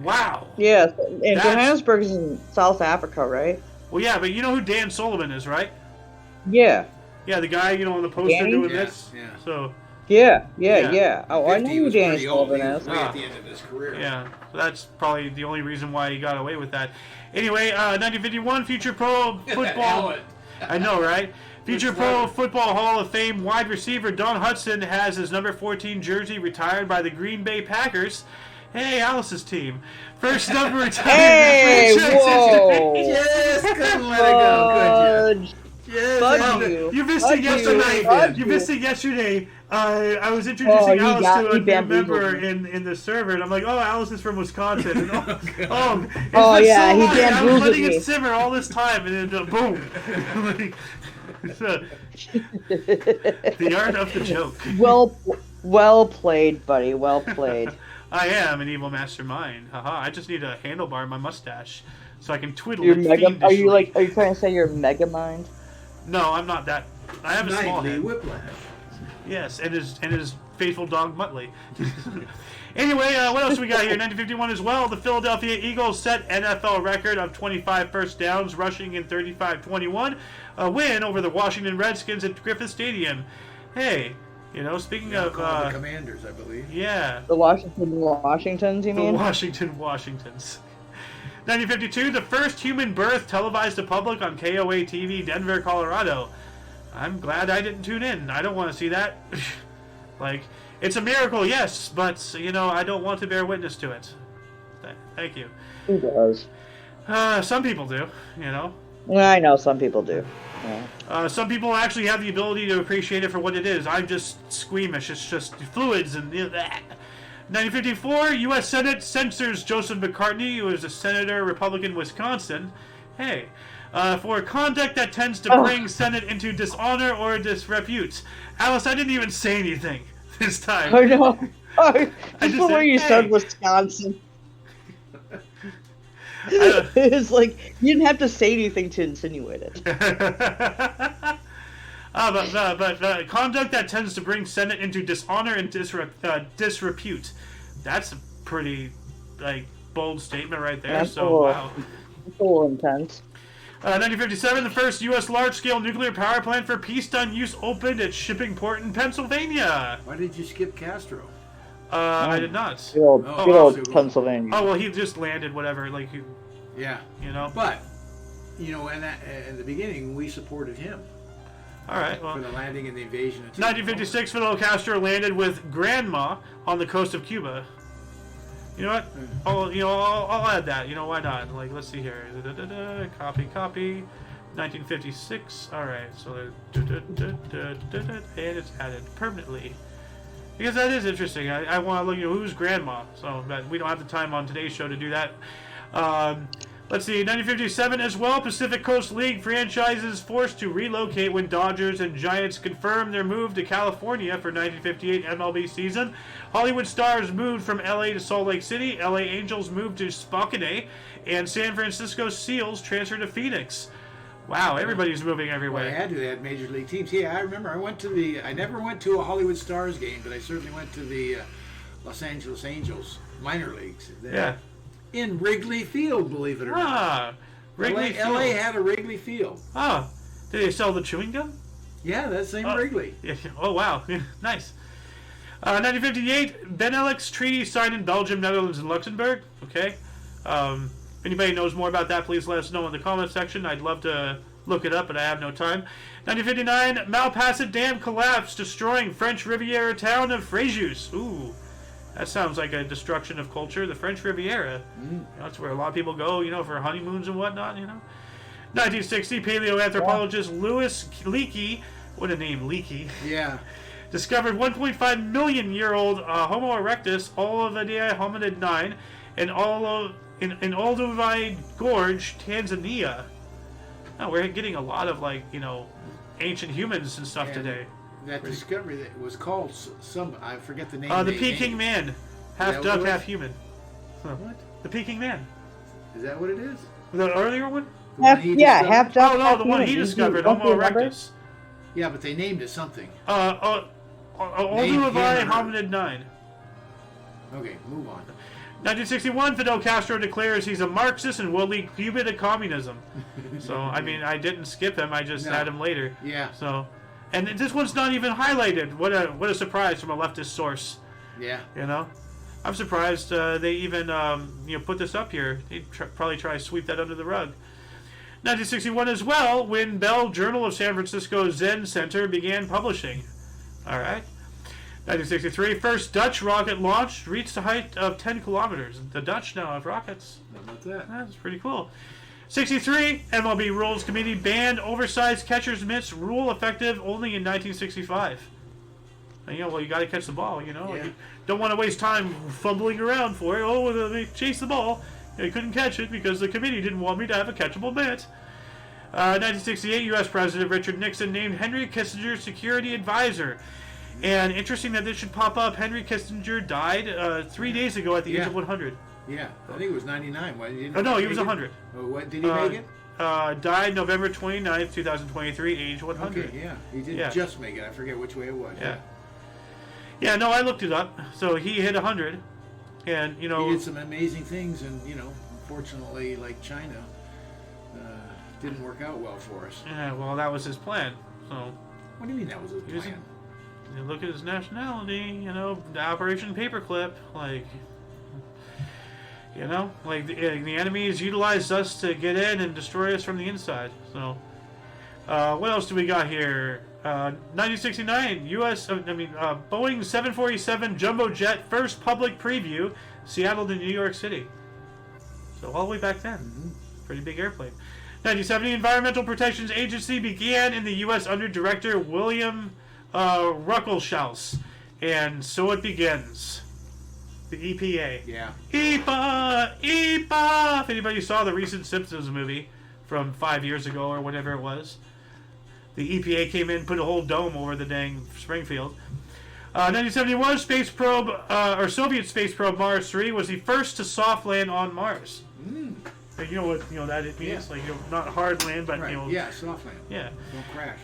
Wow. Yeah, and Johannesburg is in South Africa, right? Well, yeah, but you know who Dan Sullivan is, right? Yeah. Yeah, the guy, on the poster Danny? doing Yeah, this. yeah. So... Yeah. Yeah. Oh, I know 50 who was Danny pretty old. Sullivan He is. was way at the end of his career. Yeah, so that's probably the only reason why he got away with that. Anyway, 1951 Future Pro Football. I know, right? Future Pro Football Hall of Fame wide receiver Don Hudson has his number 14 jersey retired by the Green Bay Packers. Hey, Alice's team. First number retired. Hey, whoa. Yes, couldn't let it go, could you? Yes, Fudge you. You missed Fudge it yesterday. you. You missed it yesterday. I was introducing Alice to a new bamboozled member me. in the server, and I'm like, "Oh, Alice is from Wisconsin." And, Oh, it's yeah, been he so long. I was bamboozled letting me. it simmer all this time, and then boom. The art of the joke. Well played, buddy. Well played. I am an evil mastermind. Haha! I just need a handlebar in my mustache so I can twiddle You're it Are you fiendishly. are you trying to say you're Mega Mind? No, I'm not that. I have a small Nightly head. Whiplash. Yes, and his faithful dog Muttley. Anyway, what else we got here? 1951 as well. The Philadelphia Eagles set NFL record of 25 first downs, rushing in 35-21, a win over the Washington Redskins at Griffith Stadium. Hey, speaking of The Commanders, I believe. yeah, The Washingtons, you the mean? Washingtons. 1952, the first human birth televised to public on KOA TV, Denver, Colorado. I'm glad I didn't tune in. I don't want to see that. Like, it's a miracle, yes, but, I don't want to bear witness to it. Thank you. Who does? Some people do, Well, I know some people do. Yeah. Some people actually have the ability to appreciate it for what it is. I'm just squeamish. It's just fluids and that. 1954, U.S. Senate censors Joseph McCartney, who is a senator, Republican, Wisconsin. Hey. For conduct that tends to bring Senate into dishonor or disrepute. Alice, I didn't even say anything this time. I know. Just just the way said, you hey. said Wisconsin. It's like you didn't have to say anything to insinuate it. But conduct that tends to bring Senate into dishonor and disrepute. That's a pretty bold statement right there. That's Wow. It's a little intense. 1957, the first U.S. large-scale nuclear power plant for peacetime use opened at Shipping Port in Pennsylvania. Why did you skip Castro? I did not. Good old Pennsylvania. Oh, well, he just landed, whatever. Yeah. But, in the beginning, we supported him. All right, well. For the landing and the invasion. 1956, Fidel Castro landed with Grandma on the coast of Cuba. You know what? I'll add that. Why not? Let's see here. Copy. 1956. All right. So and it's added permanently because that is interesting. I want to look. Who's Grandma? So, but we don't have the time on today's show to do that. Let's see. 1957 as well. Pacific Coast League franchises forced to relocate when Dodgers and Giants confirmed their move to California for 1958 MLB season. Hollywood Stars moved from LA to Salt Lake City. LA Angels moved to Spokane, and San Francisco Seals transferred to Phoenix. Wow, everybody's moving everywhere. Well, they had to. They had major league teams. Yeah, I remember. I never went to a Hollywood Stars game, but I certainly went to the Los Angeles Angels minor leagues. Yeah. In Wrigley Field, believe it or not. Wrigley Field. LA had a Wrigley Field. Oh, did they sell the chewing gum? Yeah, that same Wrigley. Yeah. Oh, wow. Nice. 1958, Benelux Treaty signed in Belgium, Netherlands, and Luxembourg. Okay. If anybody knows more about that, please let us know in the comment section. I'd love to look it up, but I have no time. 1959, Malpasset Dam collapsed, destroying French Riviera town of Fréjus. Ooh. That sounds like a destruction of culture. The French Riviera. That's where a lot of people go, for honeymoons and whatnot, 1960, paleoanthropologist Louis Leakey, what a name, Leakey. Yeah. Discovered 1.5 million year old Homo erectus, Olivia hominid 9, in Olduvai Gorge, Tanzania. Now we're getting a lot of ancient humans and stuff today. That discovery that was called I forget the name. The Peking Man, half duck, half human. What? The Peking Man. Is that what it is? The earlier one? Half duck. Oh no, the one he discovered, Homo erectus. Yeah, but they named it something. Olduvai hominid 9. Okay, move on. 1961, Fidel Castro declares he's a Marxist and will lead Cuba to communism. So, I didn't skip him. I just had him later. Yeah. So, and this one's not even highlighted. What a surprise from a leftist source. Yeah. I'm surprised they even put this up here. They'd probably try to sweep that under the rug. 1961 as well, when Bell Journal of San Francisco Zen Center began publishing. All right. 1963, first Dutch rocket launch reached a height of 10 kilometers. The Dutch now have rockets. How about that? That's pretty cool. 63, MLB Rules Committee banned oversized catcher's mitts, rule effective only in 1965. And, you got to catch the ball, Yeah. You don't want to waste time fumbling around for it. Oh, they chase the ball. They couldn't catch it because the committee didn't want me to have a catchable mitt. 1968, U.S. President Richard Nixon named Henry Kissinger security advisor. And interesting that this should pop up. Henry Kissinger died 3 days ago at the age of 100. Yeah, I think it was 99. Why didn't he was 100. Oh, what did he make it? Died November 29th, 2023, age 100. Okay, yeah. He didn't just make it. I forget which way it was. Yeah. Yeah, no, I looked it up. So he hit 100. And, He did some amazing things, and, unfortunately, like China, didn't work out well for us. Yeah, well, that was his plan. So. What do you mean that was his plan? You look at his nationality, the Operation Paperclip, the enemies utilized us to get in and destroy us from the inside. So, what else do we got here? 1969, Boeing 747 jumbo jet first public preview, Seattle to New York City. So all the way back then, pretty big airplane. 1970, Environmental Protection Agency began in the U.S. under Director William Ruckelshaus, and so it begins. The EPA. Yeah. EPA! If anybody saw the recent Simpsons movie from 5 years ago or whatever it was, the EPA came in, put a whole dome over the dang Springfield. 1971, space probe, Soviet space probe Mars 3 was the first to soft land on Mars. You know what that it means? Like not hard land, but Right. Yeah, soft land. Yeah. Don't crash.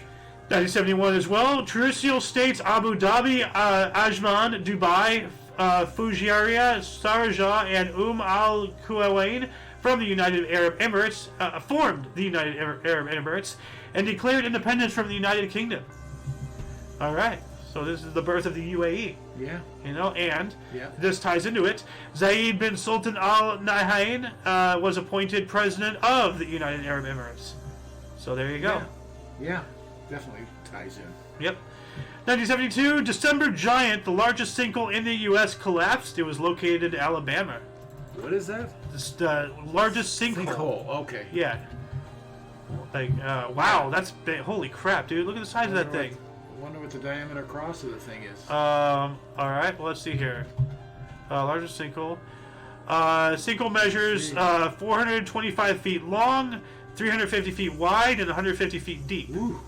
1971 as well. Terrestrial states Abu Dhabi, Ajman, Dubai, Fujairah, Sharjah, and Al Kuwait from the United Arab Emirates formed the United Arab Emirates and declared independence from the United Kingdom. All right. So this is the birth of the UAE. Yeah. And this ties into it. Zayed bin Sultan Al Nahyan was appointed president of the United Arab Emirates. So there you go. Yeah. Definitely ties in. Yep. 1972, December Giant, the largest sinkhole in the U.S., collapsed. It was located in Alabama. What is that? The largest sinkhole. Sinkhole. Okay. Yeah. Like, wow, that's big. Holy crap, dude! Look at the size of that thing. I wonder what the diameter across of the thing is. All right. Well, let's see here. Largest sinkhole. Sinkhole measures 425 feet long, 350 feet wide, and 150 feet deep. Ooh.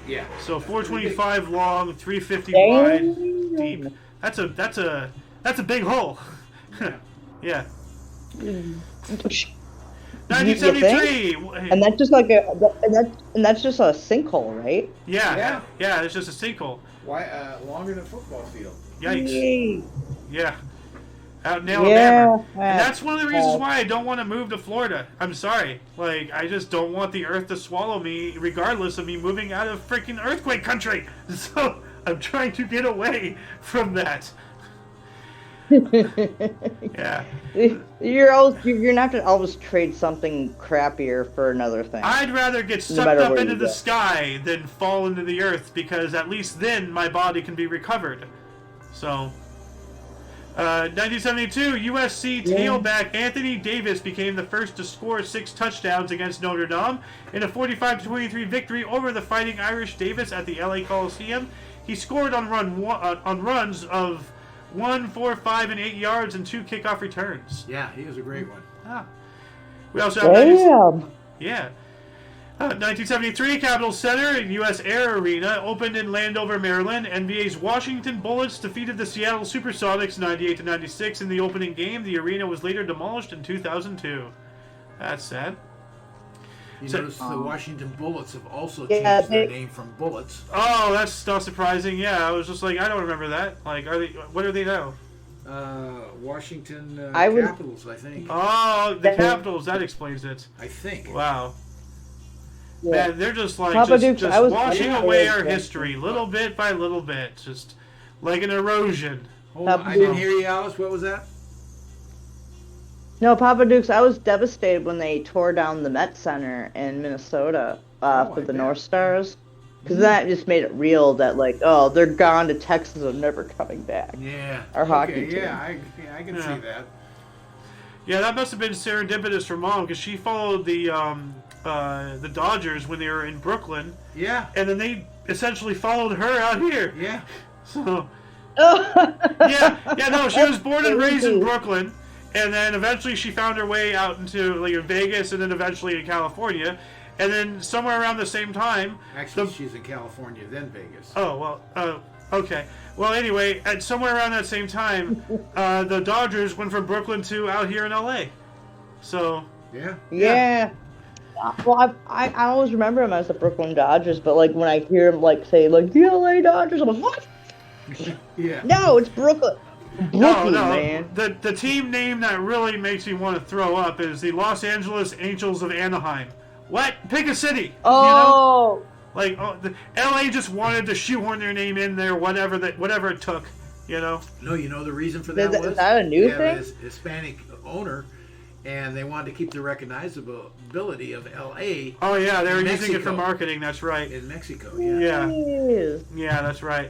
Yeah. So 425 long, 350 Damn. wide, deep. That's a big hole. Yeah. 1973. And that's just like and that's just a sinkhole, right? Yeah. It's just a sinkhole. Why? Longer than a football field. Yikes. Yay. Yeah. Out in Alabama. Yeah. And that's one of the reasons why I don't want to move to Florida. I'm sorry. Like, I just don't want the earth to swallow me, regardless of me moving out of freaking earthquake country. So I'm trying to get away from that. Yeah. You're gonna have to always trade something crappier for another thing. I'd rather get sucked up into the sky than fall into the earth, because at least then my body can be recovered. So, 1972, USC tailback Anthony Davis became the first to score 6 touchdowns against Notre Dame in a 45-23 victory over the Fighting Irish. Davis at the LA Coliseum. He scored on runs of 1, 4, 5, and 8 yards and 2 kickoff returns. Yeah, he was a great one. We also have 1973, Capitol Center and U.S. Air Arena opened in Landover, Maryland. NBA's Washington Bullets defeated the Seattle Supersonics 98-96 in the opening game. The arena was later demolished in 2002. That's sad. You notice the Washington Bullets have also changed their name from Bullets. Oh, that's not surprising. Yeah, I was just like, I don't remember that. Like, what are they now? Washington Capitals, I think. Oh, the Capitals. That explains it. I think. Wow. Yeah. Man, they're just like just washing away our history, little bit by little bit, just like an erosion. Hold on, I didn't hear you, Alice. What was that? No, Papa Dukes, I was devastated when they tore down the Met Center in Minnesota for the North Stars. Because that just made it real that, like, oh, they're gone to Texas and never coming back. Yeah. Our hockey team. Yeah, I can see that. Yeah, that must have been serendipitous for Mom, because she followed the Dodgers when they were in Brooklyn. Yeah. And then they essentially followed her out here. Yeah. So. No, she was born and raised in Brooklyn. And then eventually she found her way out into like Vegas, and then eventually in California, and then somewhere around the same time. Actually, she's in California, then Vegas. Oh well, okay. Well, anyway, at somewhere around that same time, the Dodgers went from Brooklyn to out here in LA. So. Yeah. Well, I always remember them as the Brooklyn Dodgers, but like when I hear them like say like the LA Dodgers, I'm like, what? Yeah. No, it's Brooklyn. No, man. The team name that really makes me want to throw up is the Los Angeles Angels of Anaheim. What? Pick a city. Oh. You know? Like, the LA just wanted to shoehorn their name in there, whatever it took. You know. No, you know the reason for that was? Is that a new thing? They have a Hispanic owner, and they wanted to keep the recognizability of LA. Oh yeah, they were using it for marketing. That's right. In Mexico. Yeah, that's right.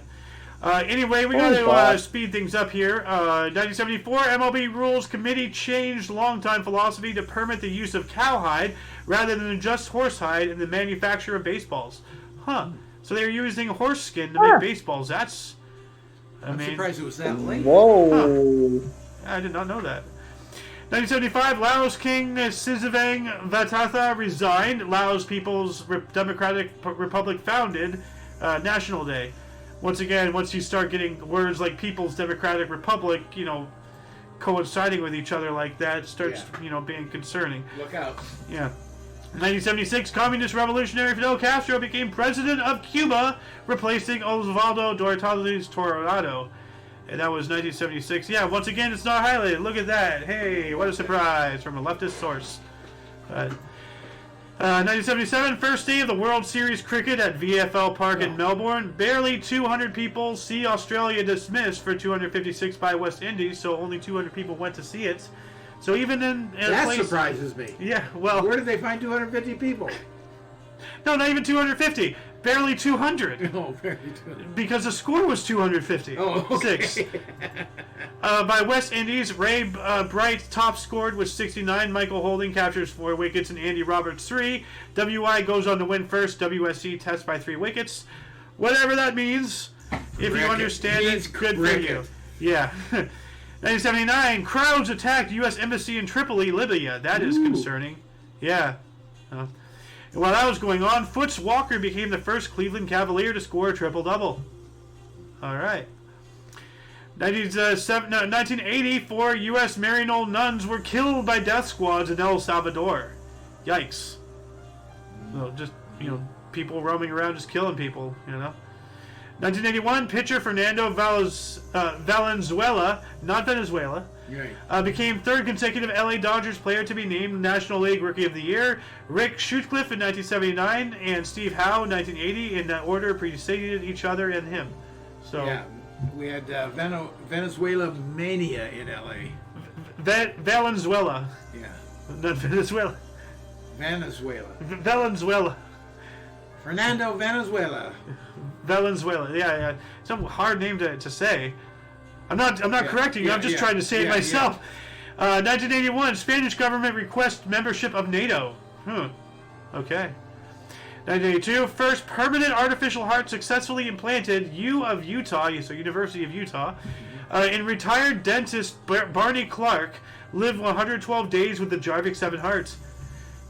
Anyway, we got to speed things up here. 1974, MLB Rules Committee changed longtime philosophy to permit the use of cowhide rather than just horsehide in the manufacture of baseballs. So they're using horse skin to make baseballs. I'm surprised it was that late. Whoa. I did not know that. 1975, Laos King Sizavang Vatatha resigned. Laos People's Democratic Republic founded. National Day. Once again, once you start getting words like People's Democratic Republic, you know, coinciding with each other like that starts, being concerning. Look out. Yeah. 1976, Communist Revolutionary Fidel Castro became president of Cuba, replacing Osvaldo Dorotales Torado. And that was 1976. Yeah, once again, it's not highlighted. Look at that. Hey, what a surprise from a leftist source. 1977, first day of the World Series cricket at VFL Park in Melbourne. Barely 200 people see Australia dismissed for 256 by West Indies, so only 200 people went to see it. So even in that place, surprises me. Yeah, well, where did they find 250 people? No, not even 250. Barely 200. Oh, barely 200. Because the score was 250. Oh, okay. 6. By West Indies, Ray Bright top scored with 69. Michael Holding captures 4 wickets and Andy Roberts 3. WI goes on to win first. WSC tests by 3 wickets. Whatever that means, if you understand it, good for you. Yeah. 1979, crowds attacked U.S. Embassy in Tripoli, Libya. That is concerning. Yeah. And while that was going on, Foots Walker became the first Cleveland Cavalier to score a triple-double. All right. 1980, 4 U.S. Maryknoll nuns were killed by death squads in El Salvador. Yikes. Well, just, people roaming around just killing people, 1981, pitcher Fernando Valenzuela, not Venezuela, became 3rd consecutive LA Dodgers player to be named National League Rookie of the Year. Rick Schuetcliffe in 1979 and Steve Howe in 1980 in that order preceded each other and him. So yeah, we had Venezuela mania in LA. Valenzuela. Yeah. Not Venezuela. Valenzuela. Fernando Valenzuela. Valenzuela. Yeah. Some hard name to say. I'm not correcting you. I'm just trying to say it myself. 1981, Spanish government requests membership of NATO. Okay. 1982, first permanent artificial heart successfully implanted. U of Utah, so University of Utah, and retired dentist Barney Clark lived 112 days with the Jarvik 7 heart.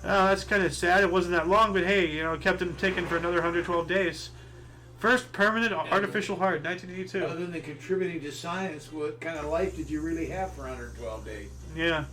That's kind of sad. It wasn't that long, but hey, it kept him ticking for another 112 days. First permanent artificial heart, 1982. Other than contributing to science, what kind of life did you really have for 112 days? Yeah.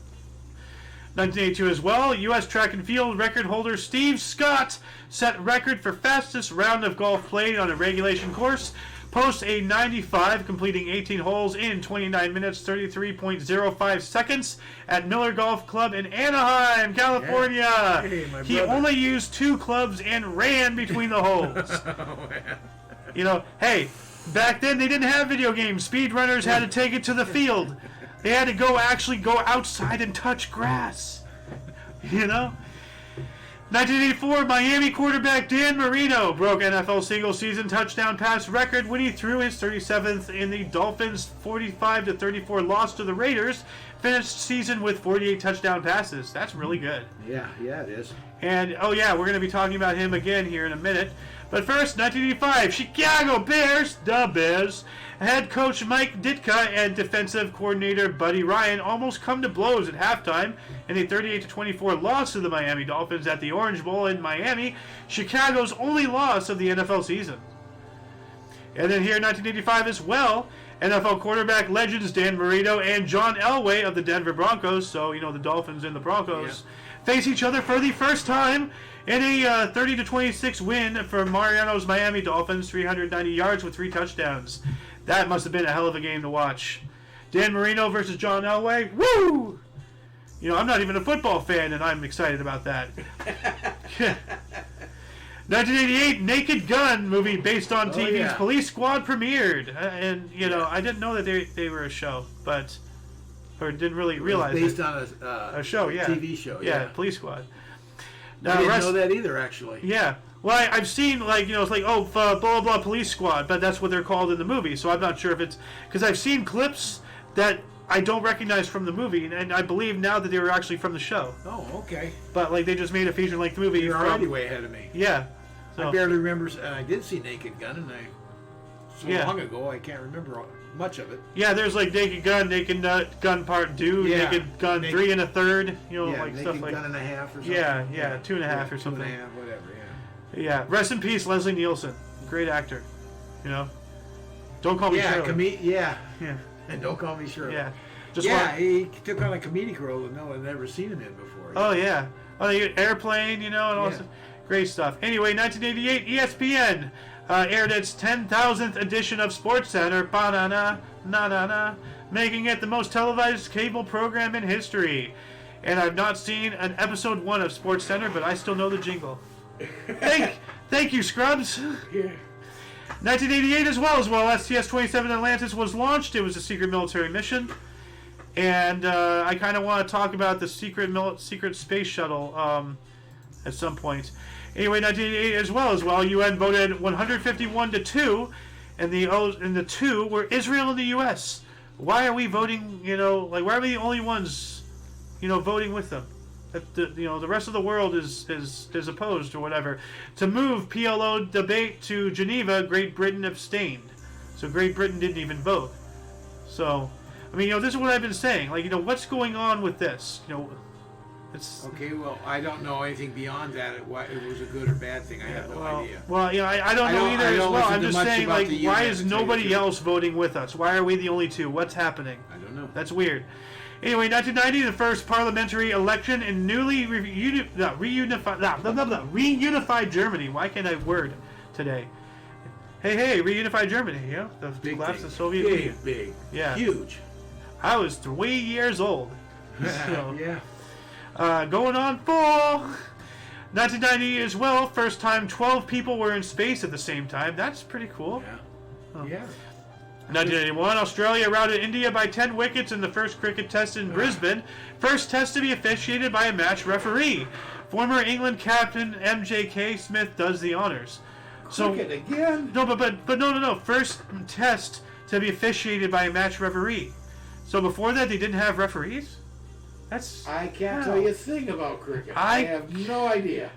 1982 as well, U.S. track and field record holder Steve Scott set record for fastest round of golf played on a regulation course. Posts a 95, completing 18 holes in 29 minutes, 33.05 seconds at Miller Golf Club in Anaheim, California. Yeah. Hey, he only used 2 clubs and ran between the holes. Hey, back then they didn't have video games. Speedrunners had to take it to the field. They had to go outside and touch grass. 1984, Miami quarterback Dan Marino broke NFL single-season touchdown pass record when he threw his 37th in the Dolphins' 45-34 loss to the Raiders. Finished season with 48 touchdown passes. That's really good. Yeah, it is. And, we're going to be talking about him again here in a minute. But first, 1985, Chicago Bears, the Bears, head coach Mike Ditka and defensive coordinator Buddy Ryan almost come to blows at halftime in a 38-24 loss to the Miami Dolphins at the Orange Bowl in Miami, Chicago's only loss of the NFL season. And then here in 1985 as well, NFL quarterback legends Dan Marino and John Elway of the Denver Broncos, so the Dolphins and the Broncos, face each other for the first time in a 30-26 win for Mariano's Miami Dolphins, 390 yards with 3 touchdowns. That must have been a hell of a game to watch. Dan Marino versus John Elway. Woo! I'm not even a football fan, and I'm excited about that. 1988, Naked Gun movie based on TV's Police Squad premiered. I didn't know that they were a show, or didn't really realize it was based on a show, TV show. Yeah, Police Squad. I didn't know that either, actually. Yeah. Well, I've seen, it's like, blah, blah, blah, Police Squad, but that's what they're called in the movie, so I'm not sure if it's... Because I've seen clips that I don't recognize from the movie, and I believe now that they were actually from the show. Oh, okay. But, they just made a feature-length movie. You're already way ahead of me. Yeah. So. I barely remember... I did see Naked Gun, and long ago, I can't remember much of it. Yeah, there's, Naked Gun, Naked Gun Part 2, Naked Gun 3 1/3, Naked stuff like... Gun and a half or something. Yeah, 2.5 or something. 2.5, whatever, Yeah, rest in peace, Leslie Nielsen. Great actor. Don't call me Shirley. Yeah. And don't call me Shirley. Yeah. He took on a comedic role that no one had never seen him in before. Oh, yeah. Oh, Airplane, and all this great stuff. Anyway, 1988, ESPN aired its 10,000th edition of SportsCenter, making it the most televised cable program in history. And I've not seen an episode 1 of SportsCenter, but I still know the jingle. Thank you, Scrubs. Yeah. 1988 as well, STS-27 Atlantis was launched. It was a secret military mission. And I kind of want to talk about the secret space shuttle at some point. Anyway, 1988 as well, UN voted 151-2, and the 2 were Israel and the U.S. Why are we voting, why are we the only ones, voting with them? The rest of the world is opposed or whatever. To move PLO debate to Geneva, Great Britain abstained. So Great Britain didn't even vote. So, this is what I've been saying. What's going on with this? It's okay. Well, I don't know anything beyond that. It was a good or bad thing. I have no idea. Well, I don't know either as well. I'm just saying, why is nobody else voting with us? Why are we the only two? What's happening? I don't know. That's weird. Anyway, 1990, the first parliamentary election in newly reunified Germany. Why can't I word today? Hey, reunified Germany. The collapse of the Soviet Union. Big, yeah, huge. I was 3 years old. So, yeah. Going on for 1990 as well. First time 12 people were in space at the same time. That's pretty cool. Yeah. Oh. Yeah. 1981, Australia routed India by 10 wickets in the first cricket test in Brisbane. First test to be officiated by a match referee. Former England captain MJK Smith does the honors. So cricket again? No, but no. First test to be officiated by a match referee. So before that, they didn't have referees? I can't tell you a thing about cricket. I have no idea.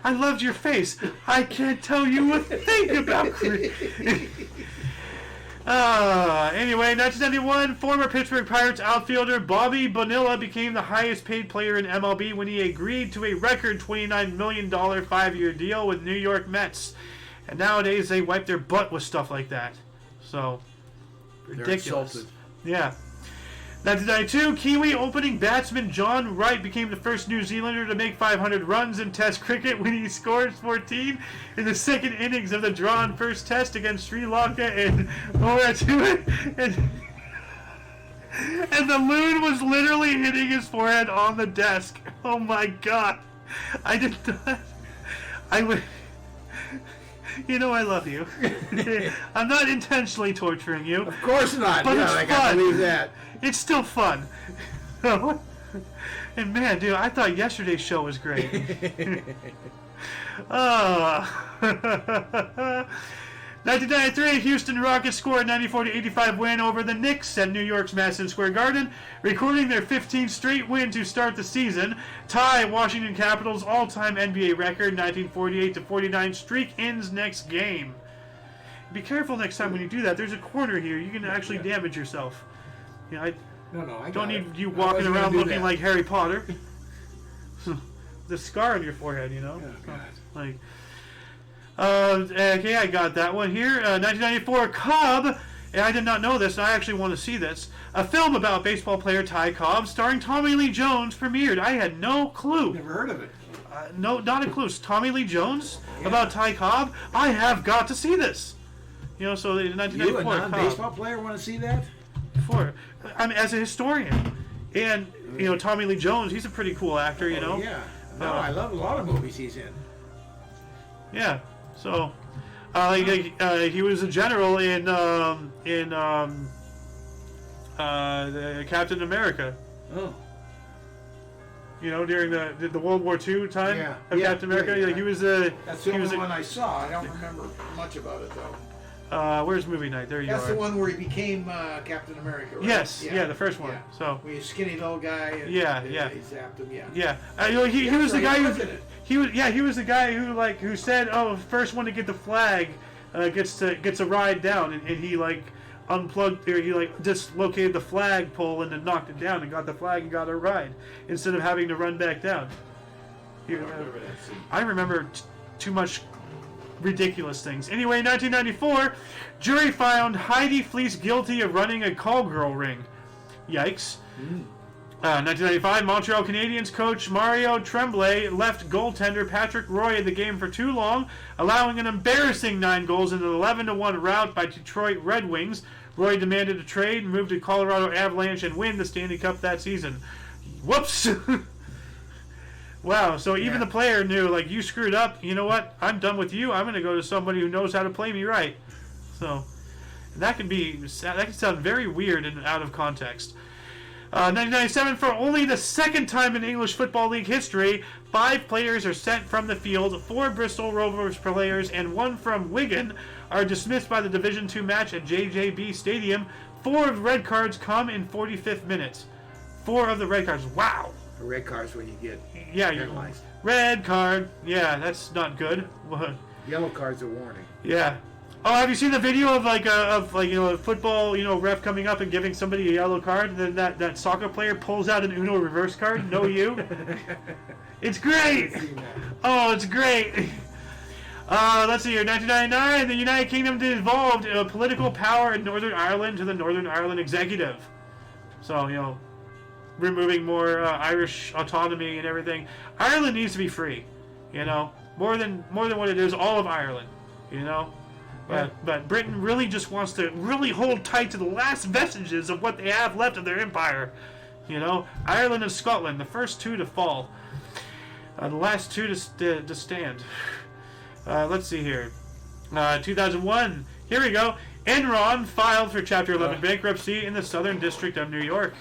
I loved your face. I can't tell you a thing about cricket. Anyway, 1971, former Pittsburgh Pirates outfielder Bobby Bonilla became the highest paid player in MLB when he agreed to a record $29 million 5-year deal with New York Mets. And nowadays they wipe their butt with stuff like that. So, ridiculous. Yeah. 1992, Kiwi opening batsman John Wright became the first New Zealander to make 500 runs in Test cricket when he scored 14 in the second innings of the drawn first Test against Sri Lanka and and the loon was literally hitting his forehead on the desk. Oh my God. I did not. I would. I love you. I'm not intentionally torturing you. Of course not. But it's I fun. can't believe that. It's still fun. And man, dude, I thought yesterday's show was great. 1993, Houston Rockets scored a 94-85 win over the Knicks at New York's Madison Square Garden, recording their 15th straight win to start the season. Tie Washington Capitals' all-time NBA record, 1948-49 streak ends next game. Be careful next time when you do that. There's a corner here. You can actually damage yourself. I don't need you walking around looking like Harry Potter. The scar on your forehead, Oh, God. Okay, I got that one here. 1994, Cobb. And I did not know this, and I actually want to see this. A film about baseball player Ty Cobb, starring Tommy Lee Jones, premiered. I had no clue. Never heard of it. No, not a clue. Tommy Lee Jones about Ty Cobb. I have got to see this. So in 1994, you, a non-baseball player, want to see that? As a historian, and Tommy Lee Jones, he's a pretty cool actor. Yeah. No, I love a lot of movies he's in. Yeah. So, he was a general in Captain America. Oh. During the World War II time of Captain America. Yeah. He was a. That's the only one I saw. I don't remember much about it though. Where's movie night? There you That's are. the one where he became Captain America, right? Yes, the first one. Yeah. So where he's a skinny little guy. And he zapped him. Yeah. He was the guy who. He was the guy who said, "Oh, first one to get the flag gets a ride down," and he unplugged or he dislocated the flag pole and then knocked it down and got the flag and got a ride instead of having to run back down. I remember too much ridiculous things. Anyway, 1994, jury found Heidi Fleece guilty of running a call girl ring. Yikes. 1995, Montreal Canadiens coach Mario Tremblay left goaltender Patrick Roy in the game for too long, allowing an embarrassing 9 goals in an 11-1 rout by Detroit Red Wings. Roy demanded a trade, move to Colorado Avalanche, and win the Stanley Cup that season. Whoops! Wow, so even the player knew, like, you screwed up, you know what? I'm done with you. I'm going to go to somebody who knows how to play me right. So, that can sound very weird and out of context. 1997, for only the second time in English Football League history, 5 players are sent from the field. 4 Bristol Rovers players and 1 from Wigan are dismissed by the Division II match at JJB Stadium. 4 of the red cards come in 45th minutes. 4 of the red cards. Wow. A red card's when you get penalized. Red card. Yeah, that's not good. Yellow card's a warning. Yeah. Oh, have you seen the video of a football ref coming up and giving somebody a yellow card, and then that soccer player pulls out an Uno reverse card? No, you. It's great. Oh, it's great. Let's see here. 1999, the United Kingdom devolved political power in Northern Ireland to the Northern Ireland Executive. So removing more Irish autonomy and everything. Ireland needs to be free. More than what it is. All of Ireland. But Britain really just wants to really hold tight to the last vestiges of what they have left of their empire. Ireland and Scotland, the first 2 to fall. The last 2 to stand. Let's see here. 2001. Here we go. Enron filed for Chapter 11 bankruptcy in the Southern District of New York.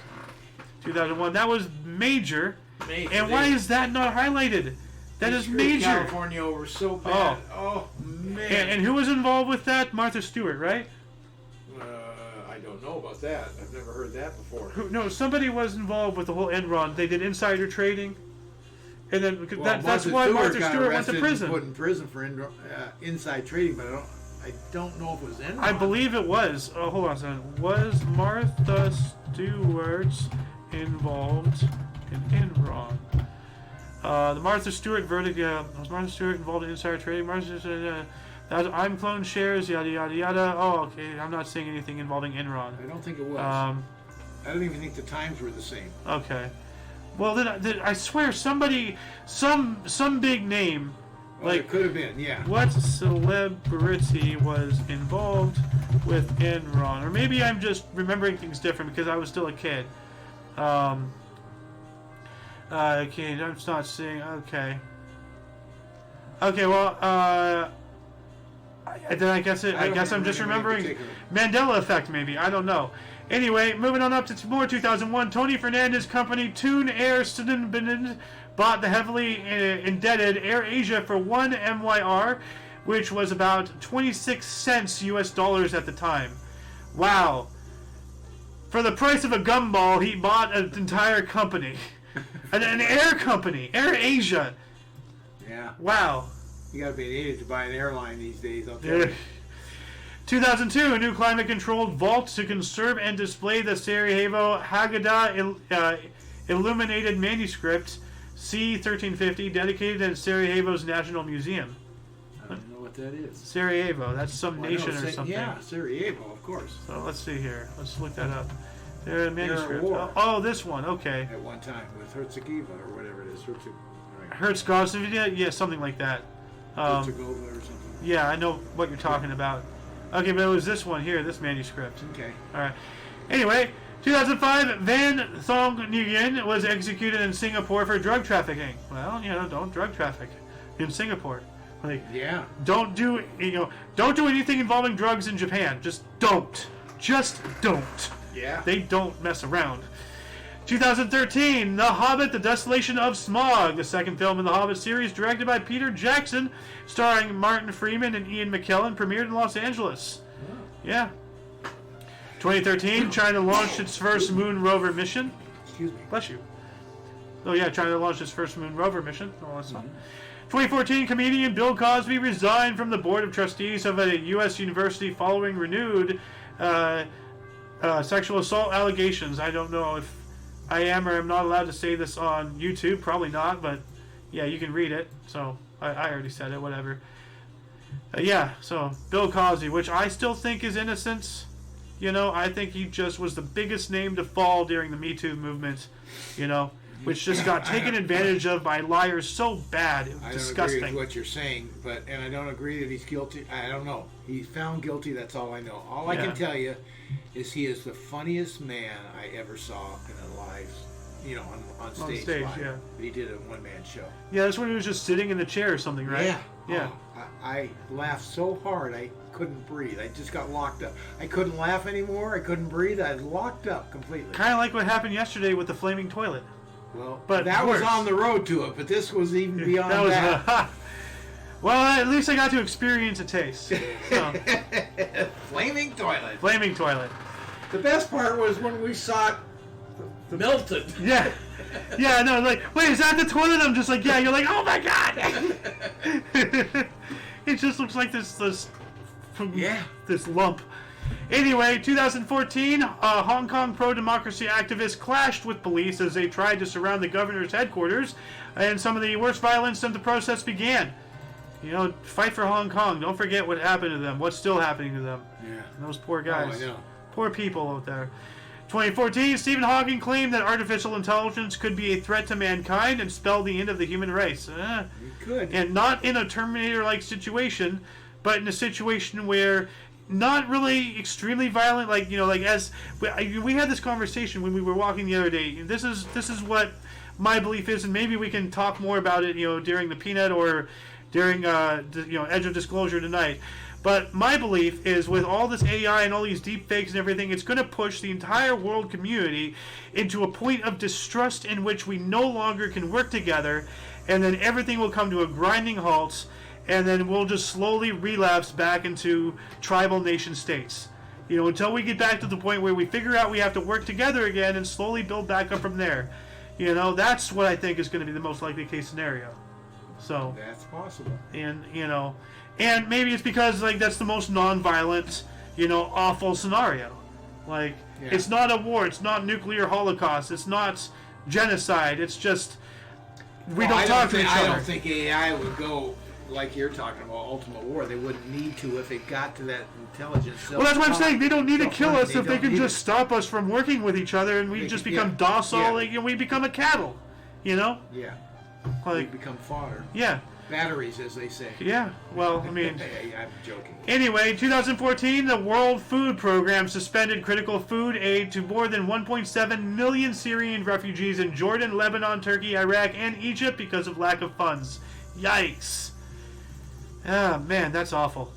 2001. That was major. And why is that not highlighted? That is major. California over so bad. Oh man. And who was involved with that? Martha Stewart, right? I don't know about that. I've never heard that before. No, somebody was involved with the whole Enron. They did insider trading, and then that's why Martha Stewart went to prison. Put in prison for inside trading, but I don't know if it was Enron. I believe it was. Oh, hold on a second. Was Martha Stewart involved in Enron? The Martha Stewart verdict, was Martha Stewart involved in insider trading? I'm cloned shares, yada, yada, yada. Oh, okay, I'm not saying anything involving Enron. I don't think it was. I don't even think the times were the same. Okay. Well, then I swear somebody, some big name. Well, it could have been, yeah. What celebrity was involved with Enron? Or maybe I'm just remembering things different because I was still a kid. Okay, I'm not seeing. Okay. Well, then I guess I'm just remembering Mandela effect. Maybe I don't know. Anyway, moving on up to more 2001. Tony Fernandez's company Toon Air Syndicate bought the heavily indebted Air Asia for 1 MYR, which was about 26 cents US dollars at the time. Wow. For the price of a gumball, he bought an entire company. An air company, Air Asia. Yeah. Wow. You gotta be an idiot to buy an airline these days, I'll tell you. 2002, a new climate-controlled vault to conserve and display the Sarajevo Haggadah illuminated manuscript C-1350, dedicated in Sarajevo's National Museum. I don't know what that is. Sarajevo, that's some nation or something. Yeah, Sarajevo, of course. So let's see here. Let's look that up. Manuscript. War. Oh, this one. Okay. At one time with Herzegovina or whatever it is. Herzegovina, yeah, something like that. Herzegovina or something. Yeah, I know what you're talking about. Okay, but it was this one here, this manuscript. Okay. All right. Anyway, 2005, Van Thong Nguyen was executed in Singapore for drug trafficking. Well, don't drug traffic in Singapore. Yeah. Don't do anything involving drugs in Japan. Just don't. Yeah. They don't mess around. 2013, The Hobbit, The Desolation of Smaug, the second film in the Hobbit series, directed by Peter Jackson, starring Martin Freeman and Ian McKellen, premiered in Los Angeles. Oh. Yeah. 2013, China launched its first moon rover mission. Excuse me. Bless you. Oh yeah, China launched its first moon rover mission. Oh, that's fun. 2014, comedian Bill Cosby resigned from the board of trustees of a U.S. university following renewed sexual assault allegations. I don't know if I am or am not allowed to say this on YouTube. Probably not, but yeah, you can read it. So I already said it, whatever. Yeah, so Bill Cosby, which I still think is innocent. You know, I think he just was the biggest name to fall during the Me Too movement, you know, which just got taken advantage of by liars so bad. It was disgusting. I don't agree with what you're saying, and I don't agree that he's guilty. I don't know. He's found guilty, that's all I know. All I can tell you is he is the funniest man I ever saw in a live, you know, on stage live. Yeah. He did a one-man show. Yeah, that's when he was just sitting in the chair or something, right? Yeah. Yeah. Oh, I laughed so hard I couldn't breathe. I just got locked up. I couldn't laugh anymore. I couldn't breathe. I was locked up completely. Kind of like what happened yesterday with the flaming toilet. Well, but that worse. was on the road to it, but this was even beyond that. Well, at least I got to experience a taste. So. Flaming toilet. Flaming toilet. The best part was when we saw it melted. Yeah. Yeah, no, like, wait, is that the toilet? I'm just like, yeah. You're like, oh my god. It just looks like this lump. Anyway, 2014, Hong Kong pro-democracy activists clashed with police as they tried to surround the governor's headquarters, and some of the worst violence of the protests began. You know, fight for Hong Kong. Don't forget what happened to them, what's still happening to them. Yeah. Those poor guys. Oh, I know. Poor people out there. 2014, Stephen Hawking claimed that artificial intelligence could be a threat to mankind and spell the end of the human race. It could. And not in a Terminator-like situation, but in a situation where not really extremely violent, like, you know, like as we had this conversation when we were walking the other day. This is what my belief is, and maybe we can talk more about it, you know, during the peanut or during Edge of Disclosure tonight. But my belief is with all this AI and all these deep fakes and everything, it's going to push the entire world community into a point of distrust in which we no longer can work together, and then everything will come to a grinding halt, and then we'll just slowly relapse back into tribal nation states. You know, until we get back to the point where we figure out we have to work together again and slowly build back up from there. You know, that's what I think is going to be the most likely case scenario. So that's possible. And, you know, and maybe it's because, like, that's the most non-violent, you know, awful scenario. Like, It's not a war, it's not nuclear holocaust, it's not genocide, it's just we don't talk to each other. I don't think AI would go like you're talking about ultimate war. They wouldn't need to if it got to that intelligence. Well, that's what I'm saying. They don't need to kill us if they can just stop us from working with each other, and we just become docile, and we become a cattle, you know? Yeah. Like, we become fodder. Yeah. Batteries, as they say. Yeah, well, I mean... I'm joking. Anyway, 2014, the World Food Program suspended critical food aid to more than 1.7 million Syrian refugees in Jordan, Lebanon, Turkey, Iraq, and Egypt because of lack of funds. Yikes. Ah, man, that's awful.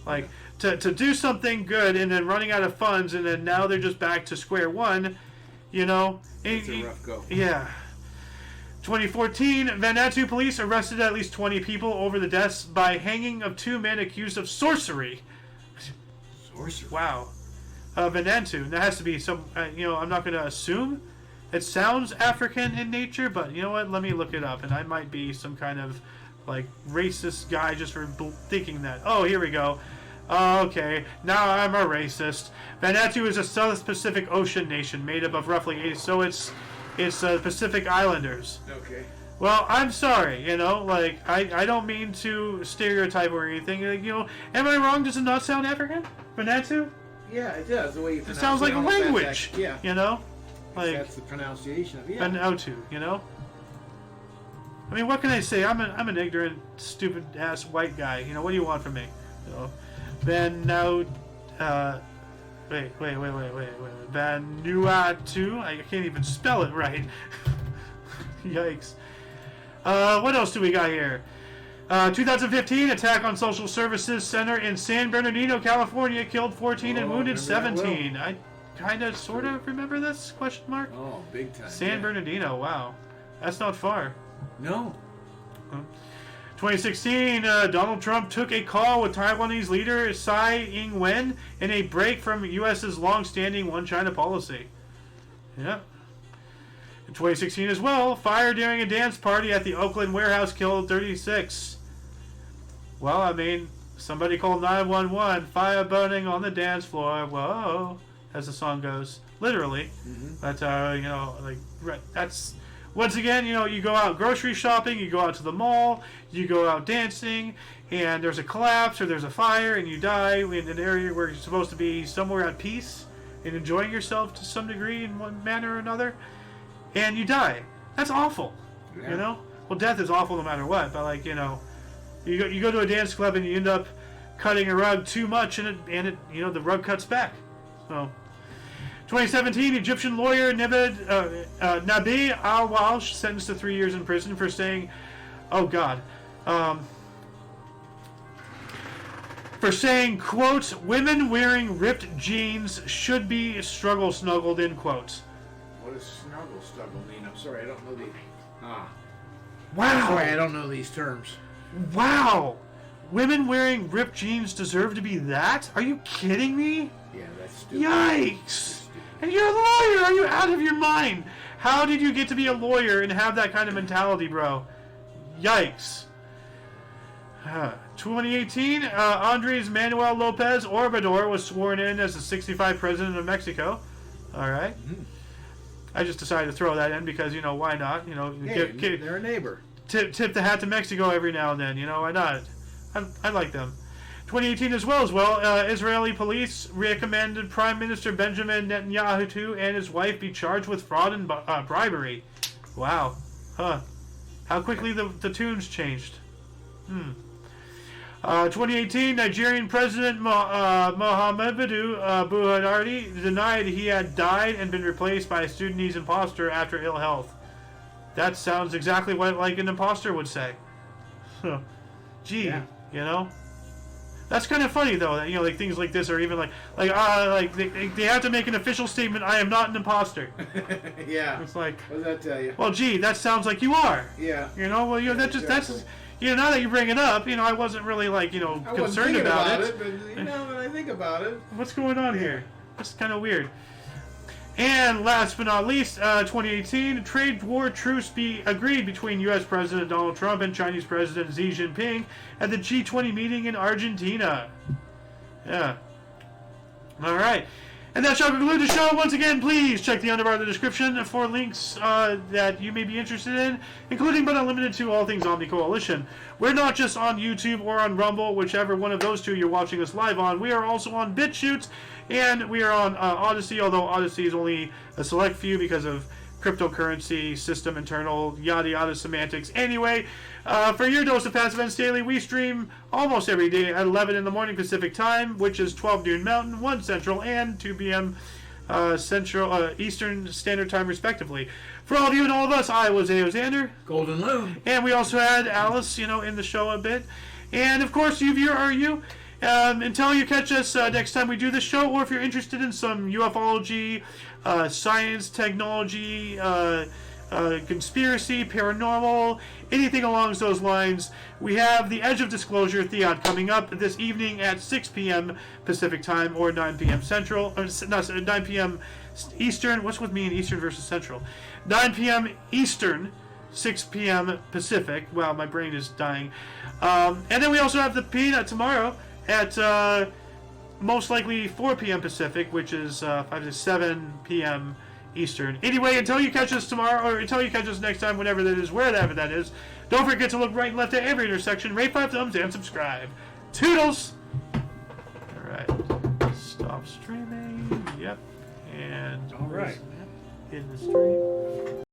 Like, to do something good and then running out of funds, and then now they're just back to square one, you know? It's a rough go. Yeah. 2014, Vanuatu police arrested at least 20 people over the deaths by hanging of 2 men accused of sorcery. Sorcery? Wow. Vanuatu. That has to be some, you know, I'm not going to assume. It sounds African in nature, but you know what? Let me look it up, and I might be some kind of, like, racist guy just for thinking that. Oh, here we go. Okay, now I'm a racist. Vanuatu is a South Pacific Ocean nation made up of roughly 80, so it's Pacific Islanders. Okay. Well, I'm sorry, you know, like, I don't mean to stereotype or anything. Like, you know, am I wrong? Does it not sound African? Vanuatu? Yeah, it does. The way you pronounce it sounds like a language. Yeah. You know? Like, that's the pronunciation of it. Yeah. Vanuatu, you know? I mean, what can I say? I'm an ignorant, stupid ass white guy. You know, what do you want from me? You know, Vanuatu. Wait. Vanuatu. I can't even spell it right. Yikes. What else do we got here? 2015, attack on Social Services Center in San Bernardino, California, killed 14 and wounded 17. I kind of, sort of remember this? Question mark. Oh, big time. San Bernardino. Wow, that's not far. No. 2016, Donald Trump took a call with Taiwanese leader Tsai Ing-wen in a break from U.S.'s long-standing one-China policy. Yeah. In 2016 as well, fire during a dance party at the Oakland warehouse killed 36. Well, I mean, somebody called 911, fire burning on the dance floor. Whoa, as the song goes. Literally. Mm-hmm. But, you know, like, that's once again, you go out grocery shopping, you go out to the mall, you go out dancing, and there's a collapse or there's a fire, and you die in an area where you're supposed to be somewhere at peace and enjoying yourself to some degree in one manner or another, and you die. That's awful, Well, death is awful no matter what, but you go to a dance club and you end up cutting a rug too much, and it the rug cuts back. So, 2017, Egyptian lawyer Nabi al-Walsh sentenced to 3 years in prison for saying, for saying, quote, women wearing ripped jeans should be struggle snuggled, end quote. What does snuggle mean? I'm sorry, I don't know Wow. Sorry, I don't know these terms. Wow. Women wearing ripped jeans deserve to be that? Are you kidding me? Yeah, that's stupid. Yikes. And you're a lawyer. Are you out of your mind? How did you get to be a lawyer and have that kind of mentality, bro? Yikes. 2018, Andres Manuel Lopez Obrador was sworn in as the 65th president of Mexico. All right. Mm-hmm. I just decided to throw that in because, why not? They're a neighbor. Tip the hat to Mexico every now and then. Why not? I like them. 2018 as well. Israeli police recommended Prime Minister Benjamin Netanyahu and his wife be charged with fraud and bribery. Wow. Huh. How quickly the tunes changed. 2018, Nigerian President Muhammadu Buhari denied he had died and been replaced by a Sudanese imposter after ill health. That sounds exactly what an imposter would say. Gee, That's kind of funny though. That things like this are even they have to make an official statement. I am not an imposter. Yeah. It's like, what does that tell you? Well, gee, that sounds like you are. Yeah. That's. Now that you bring it up, I wasn't really concerned about it. But when I think about it, what's going on here? That's kind of weird. And last but not least, 2018, trade war truce be agreed between U.S. President Donald Trump and Chinese President Xi Jinping at the G20 meeting in Argentina. Yeah. All right. And that shall conclude the show. Once again, please check the underbar of the description for links that you may be interested in, including but not limited to all things Omni Coalition. We're not just on YouTube or on Rumble, whichever one of those two you're watching us live on. We are also on BitChute, and we are on Odyssey, although Odyssey is only a select few because of cryptocurrency, system internal, yada yada semantics. Anyway, for your dose of Passive Events Daily, we stream almost every day at 11 in the morning Pacific Time, which is 12 noon Mountain, 1 Central, and 2 p.m. Central Eastern Standard Time, respectively. For all of you and all of us, I was Xander. Golden Loon. And we also had Alice, in the show a bit. And, of course, you viewer are you. Until you catch us next time we do this show, or if you're interested in some ufology, science, technology, conspiracy, paranormal, anything along those lines, we have The Edge of Disclosure Theon coming up this evening at 6 p.m. Pacific Time or 9 p.m. Central, or 9 p.m. Eastern. What's with me in Eastern versus Central? 9 p.m. Eastern, 6 p.m. Pacific. Wow, my brain is dying. And then we also have the Peanut tomorrow at most likely 4 p.m. Pacific, which is 5 to 7 p.m. Eastern. Anyway, until you catch us tomorrow, or until you catch us next time, whenever that is, wherever that is, don't forget to look right and left at every intersection, rate 5 thumbs, and subscribe. Toodles! Alright. Stop streaming. Yep. And all right. In the stream.